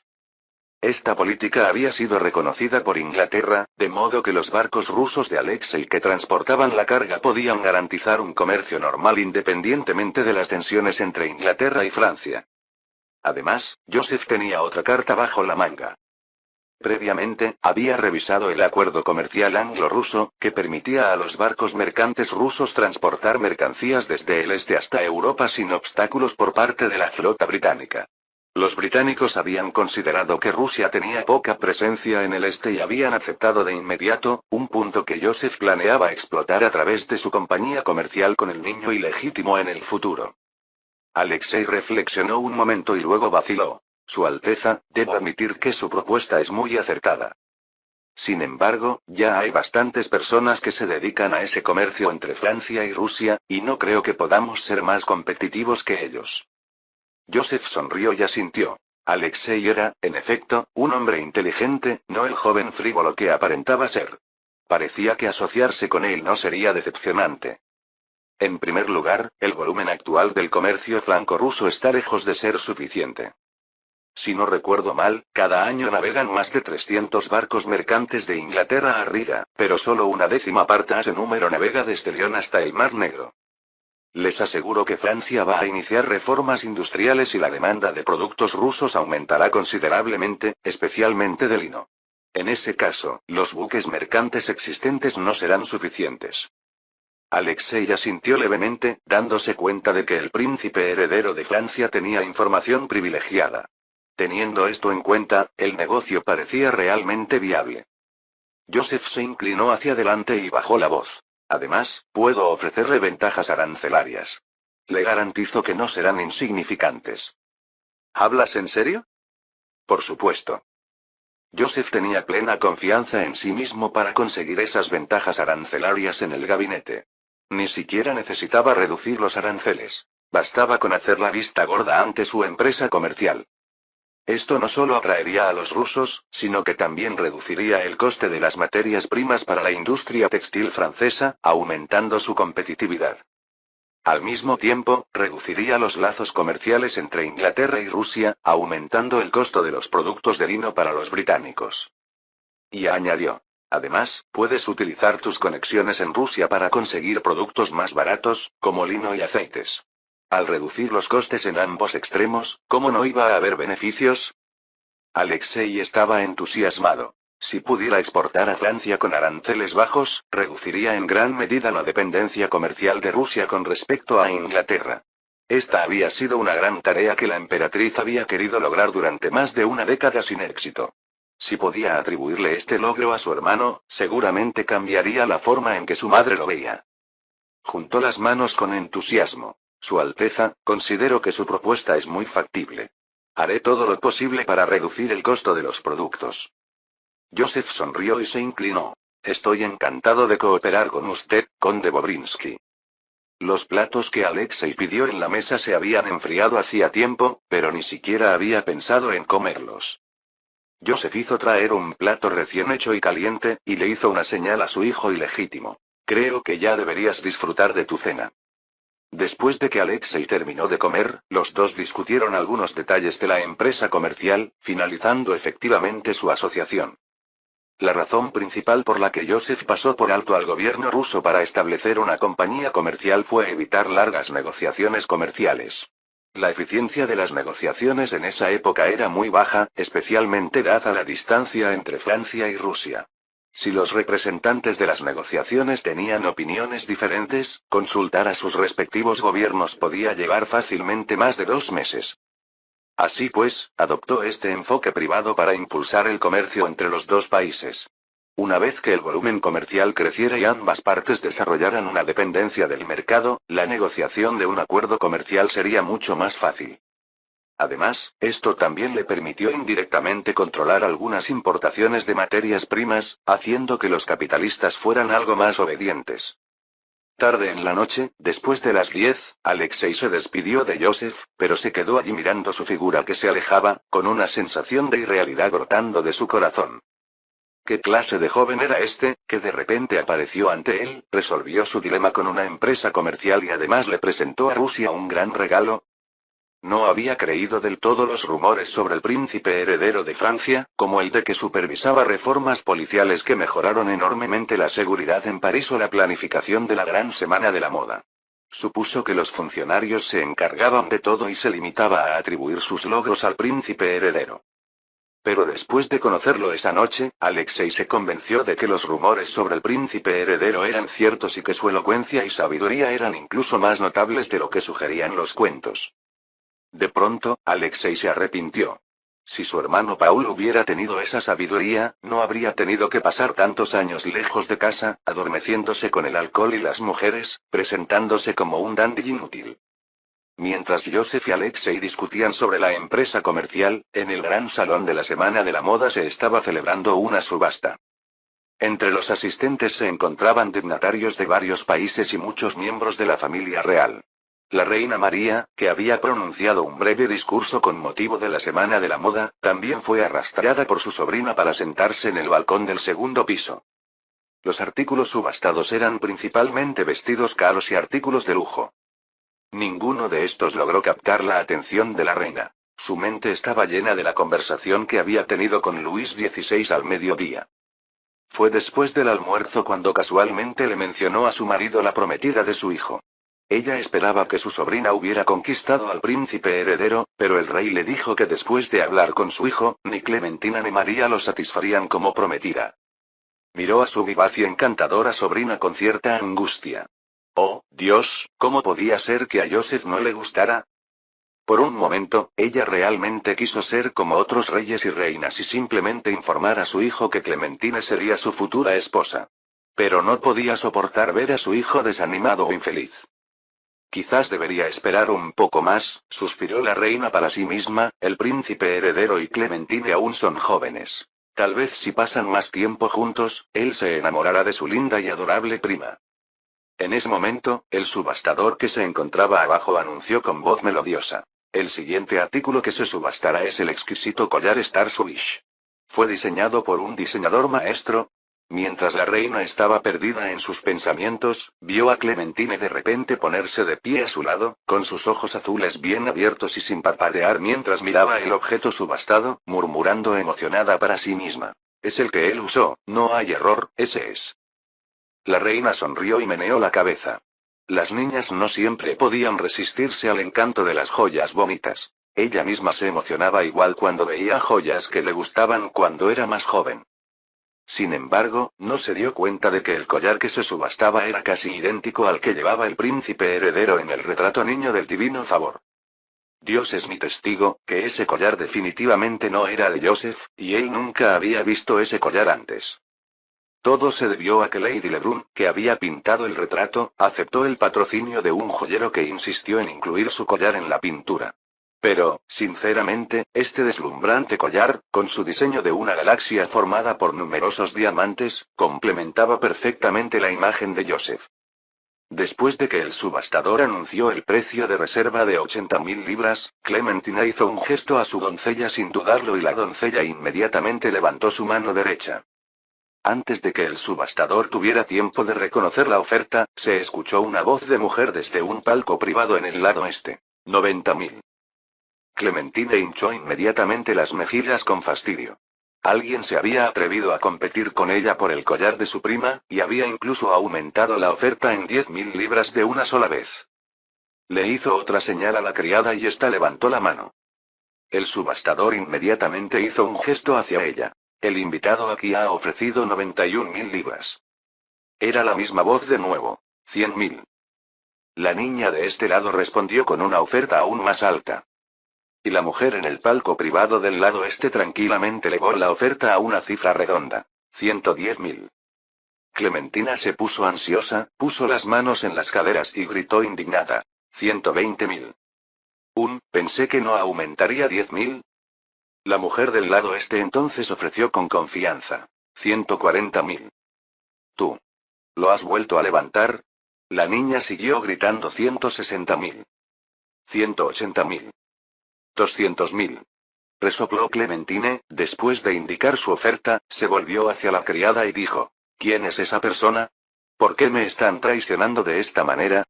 Esta política había sido reconocida por Inglaterra, de modo que los barcos rusos de Alexei que transportaban la carga podían garantizar un comercio normal independientemente de las tensiones entre Inglaterra y Francia. Además, Joseph tenía otra carta bajo la manga. Previamente, había revisado el acuerdo comercial anglo-ruso, que permitía a los barcos mercantes rusos transportar mercancías desde el este hasta Europa sin obstáculos por parte de la flota británica. Los británicos habían considerado que Rusia tenía poca presencia en el este y habían aceptado de inmediato, un punto que Joseph planeaba explotar a través de su compañía comercial con el niño ilegítimo en el futuro. Alexei reflexionó un momento y luego vaciló. Su Alteza, debo admitir que su propuesta es muy acertada. Sin embargo, ya hay bastantes personas que se dedican a ese comercio entre Francia y Rusia, y no creo que podamos ser más competitivos que ellos. Joseph sonrió y asintió. Alexei era, en efecto, un hombre inteligente, no el joven frívolo que aparentaba ser. Parecía que asociarse con él no sería decepcionante. En primer lugar, el volumen actual del comercio franco-ruso está lejos de ser suficiente. Si no recuerdo mal, cada año navegan más de 300 barcos mercantes de Inglaterra a Riga, pero solo una décima parte de ese número navega desde León hasta el Mar Negro. Les aseguro que Francia va a iniciar reformas industriales y la demanda de productos rusos aumentará considerablemente, especialmente de lino. En ese caso, los buques mercantes existentes no serán suficientes. Alexei asintió levemente, dándose cuenta de que el príncipe heredero de Francia tenía información privilegiada. Teniendo esto en cuenta, el negocio parecía realmente viable. Joseph se inclinó hacia adelante y bajó la voz. Además, puedo ofrecerle ventajas arancelarias. Le garantizo que no serán insignificantes. ¿Hablas en serio? Por supuesto. Joseph tenía plena confianza en sí mismo para conseguir esas ventajas arancelarias en el gabinete. Ni siquiera necesitaba reducir los aranceles. Bastaba con hacer la vista gorda ante su empresa comercial. Esto no solo atraería a los rusos, sino que también reduciría el coste de las materias primas para la industria textil francesa, aumentando su competitividad. Al mismo tiempo, reduciría los lazos comerciales entre Inglaterra y Rusia, aumentando el costo de los productos de lino para los británicos. Y añadió. Además, puedes utilizar tus conexiones en Rusia para conseguir productos más baratos, como lino y aceites. Al reducir los costes en ambos extremos, ¿cómo no iba a haber beneficios? Alexei estaba entusiasmado. Si pudiera exportar a Francia con aranceles bajos, reduciría en gran medida la dependencia comercial de Rusia con respecto a Inglaterra. Esta había sido una gran tarea que la emperatriz había querido lograr durante más de una década sin éxito. Si podía atribuirle este logro a su hermano, seguramente cambiaría la forma en que su madre lo veía. Juntó las manos con entusiasmo. Su Alteza, considero que su propuesta es muy factible. Haré todo lo posible para reducir el costo de los productos. Joseph sonrió y se inclinó. Estoy encantado de cooperar con usted, conde Bobrinsky. Los platos que Alexei pidió en la mesa se habían enfriado hacía tiempo, pero ni siquiera había pensado en comerlos. Joseph hizo traer un plato recién hecho y caliente, y le hizo una señal a su hijo ilegítimo. Creo que ya deberías disfrutar de tu cena. Después de que Alexei terminó de comer, los dos discutieron algunos detalles de la empresa comercial, finalizando efectivamente su asociación. La razón principal por la que Joseph pasó por alto al gobierno ruso para establecer una compañía comercial fue evitar largas negociaciones comerciales. La eficiencia de las negociaciones en esa época era muy baja, especialmente dada la distancia entre Francia y Rusia. Si los representantes de las negociaciones tenían opiniones diferentes, consultar a sus respectivos gobiernos podía llevar fácilmente más de 2 meses. Así pues, adoptó este enfoque privado para impulsar el comercio entre los dos países. Una vez que el volumen comercial creciera y ambas partes desarrollaran una dependencia del mercado, la negociación de un acuerdo comercial sería mucho más fácil. Además, esto también le permitió indirectamente controlar algunas importaciones de materias primas, haciendo que los capitalistas fueran algo más obedientes. Tarde en la noche, después de las 10, Alexei se despidió de Joseph, pero se quedó allí mirando su figura que se alejaba, con una sensación de irrealidad brotando de su corazón. ¿Qué clase de joven era este, que de repente apareció ante él, resolvió su dilema con una empresa comercial y además le presentó a Rusia un gran regalo? No había creído del todo los rumores sobre el príncipe heredero de Francia, como el de que supervisaba reformas policiales que mejoraron enormemente la seguridad en París o la planificación de la Gran Semana de la Moda. Supuso que los funcionarios se encargaban de todo y se limitaba a atribuir sus logros al príncipe heredero. Pero después de conocerlo esa noche, Alexei se convenció de que los rumores sobre el príncipe heredero eran ciertos y que su elocuencia y sabiduría eran incluso más notables de lo que sugerían los cuentos. De pronto, Alexei se arrepintió. Si su hermano Paul hubiera tenido esa sabiduría, no habría tenido que pasar tantos años lejos de casa, adormeciéndose con el alcohol y las mujeres, presentándose como un dandy inútil. Mientras Joseph y Alexei discutían sobre la empresa comercial, en el gran salón de la Semana de la Moda se estaba celebrando una subasta. Entre los asistentes se encontraban dignatarios de varios países y muchos miembros de la familia real. La reina María, que había pronunciado un breve discurso con motivo de la Semana de la Moda, también fue arrastrada por su sobrina para sentarse en el balcón del segundo piso. Los artículos subastados eran principalmente vestidos caros y artículos de lujo. Ninguno de estos logró captar la atención de la reina. Su mente estaba llena de la conversación que había tenido con Luis XVI al mediodía. Fue después del almuerzo cuando casualmente le mencionó a su marido la prometida de su hijo. Ella esperaba que su sobrina hubiera conquistado al príncipe heredero, pero el rey le dijo que después de hablar con su hijo, ni Clementina ni María lo satisfarían como prometida. Miró a su vivaz y encantadora sobrina con cierta angustia. Oh, Dios, ¿cómo podía ser que a Joseph no le gustara? Por un momento, ella realmente quiso ser como otros reyes y reinas y simplemente informar a su hijo que Clementina sería su futura esposa. Pero no podía soportar ver a su hijo desanimado o infeliz. Quizás debería esperar un poco más, suspiró la reina para sí misma, el príncipe heredero y Clementine aún son jóvenes. Tal vez si pasan más tiempo juntos, él se enamorará de su linda y adorable prima. En ese momento, el subastador que se encontraba abajo anunció con voz melodiosa. El siguiente artículo que se subastará es el exquisito collar Star Swish. Fue diseñado por un diseñador maestro. Mientras la reina estaba perdida en sus pensamientos, vio a Clementine de repente ponerse de pie a su lado, con sus ojos azules bien abiertos y sin parpadear mientras miraba el objeto subastado, murmurando emocionada para sí misma. Es el que él usó, no hay error, ese es. La reina sonrió y meneó la cabeza. Las niñas no siempre podían resistirse al encanto de las joyas bonitas. Ella misma se emocionaba igual cuando veía joyas que le gustaban cuando era más joven. Sin embargo, no se dio cuenta de que el collar que se subastaba era casi idéntico al que llevaba el príncipe heredero en el retrato niño del Divino Favor. Dios es mi testigo, que ese collar definitivamente no era de Joseph, y él nunca había visto ese collar antes. Todo se debió a que Lady Lebrun, que había pintado el retrato, aceptó el patrocinio de un joyero que insistió en incluir su collar en la pintura. Pero, sinceramente, este deslumbrante collar, con su diseño de una galaxia formada por numerosos diamantes, complementaba perfectamente la imagen de Joseph. Después de que el subastador anunció el precio de reserva de 80.000 libras, Clementina hizo un gesto a su doncella sin dudarlo y la doncella inmediatamente levantó su mano derecha. Antes de que el subastador tuviera tiempo de reconocer la oferta, se escuchó una voz de mujer desde un palco privado en el lado este. 90.000. Clementina hinchó inmediatamente las mejillas con fastidio. Alguien se había atrevido a competir con ella por el collar de su prima, y había incluso aumentado la oferta en 10.000 libras de una sola vez. Le hizo otra señal a la criada y ésta levantó la mano. El subastador inmediatamente hizo un gesto hacia ella. El invitado aquí ha ofrecido 91.000 libras. Era la misma voz de nuevo. 100.000. La niña de este lado respondió con una oferta aún más alta. Y la mujer en el palco privado del lado este tranquilamente elevó la oferta a una cifra redonda. 110.000. Clementina se puso ansiosa, puso las manos en las caderas y gritó indignada. 120.000. Pensé que no aumentaría 10.000. La mujer del lado este entonces ofreció con confianza. 140.000. ¿Tú lo has vuelto a levantar? La niña siguió gritando 160.000. 180.000. 200.000. Resopló Clementine, después de indicar su oferta, se volvió hacia la criada y dijo: ¿Quién es esa persona? ¿Por qué me están traicionando de esta manera?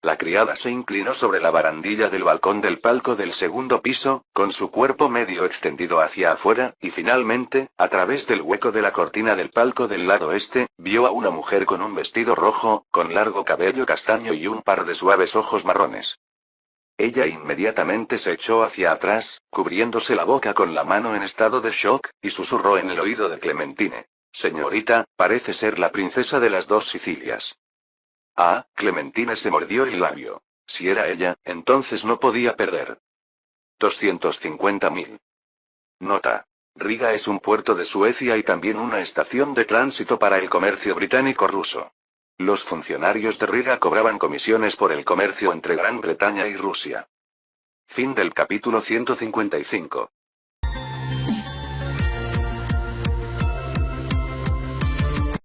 La criada se inclinó sobre la barandilla del balcón del palco del segundo piso, con su cuerpo medio extendido hacia afuera, y finalmente, a través del hueco de la cortina del palco del lado este, vio a una mujer con un vestido rojo, con largo cabello castaño y un par de suaves ojos marrones. Ella inmediatamente se echó hacia atrás, cubriéndose la boca con la mano en estado de shock, y susurró en el oído de Clementine: Señorita, parece ser la princesa de las dos Sicilias. Ah, Clementine se mordió el labio. Si era ella, entonces no podía perder. 250.000. Nota. Riga es un puerto de Suecia y también una estación de tránsito para el comercio británico-ruso. Los funcionarios de Riga cobraban comisiones por el comercio entre Gran Bretaña y Rusia. Fin del capítulo 155.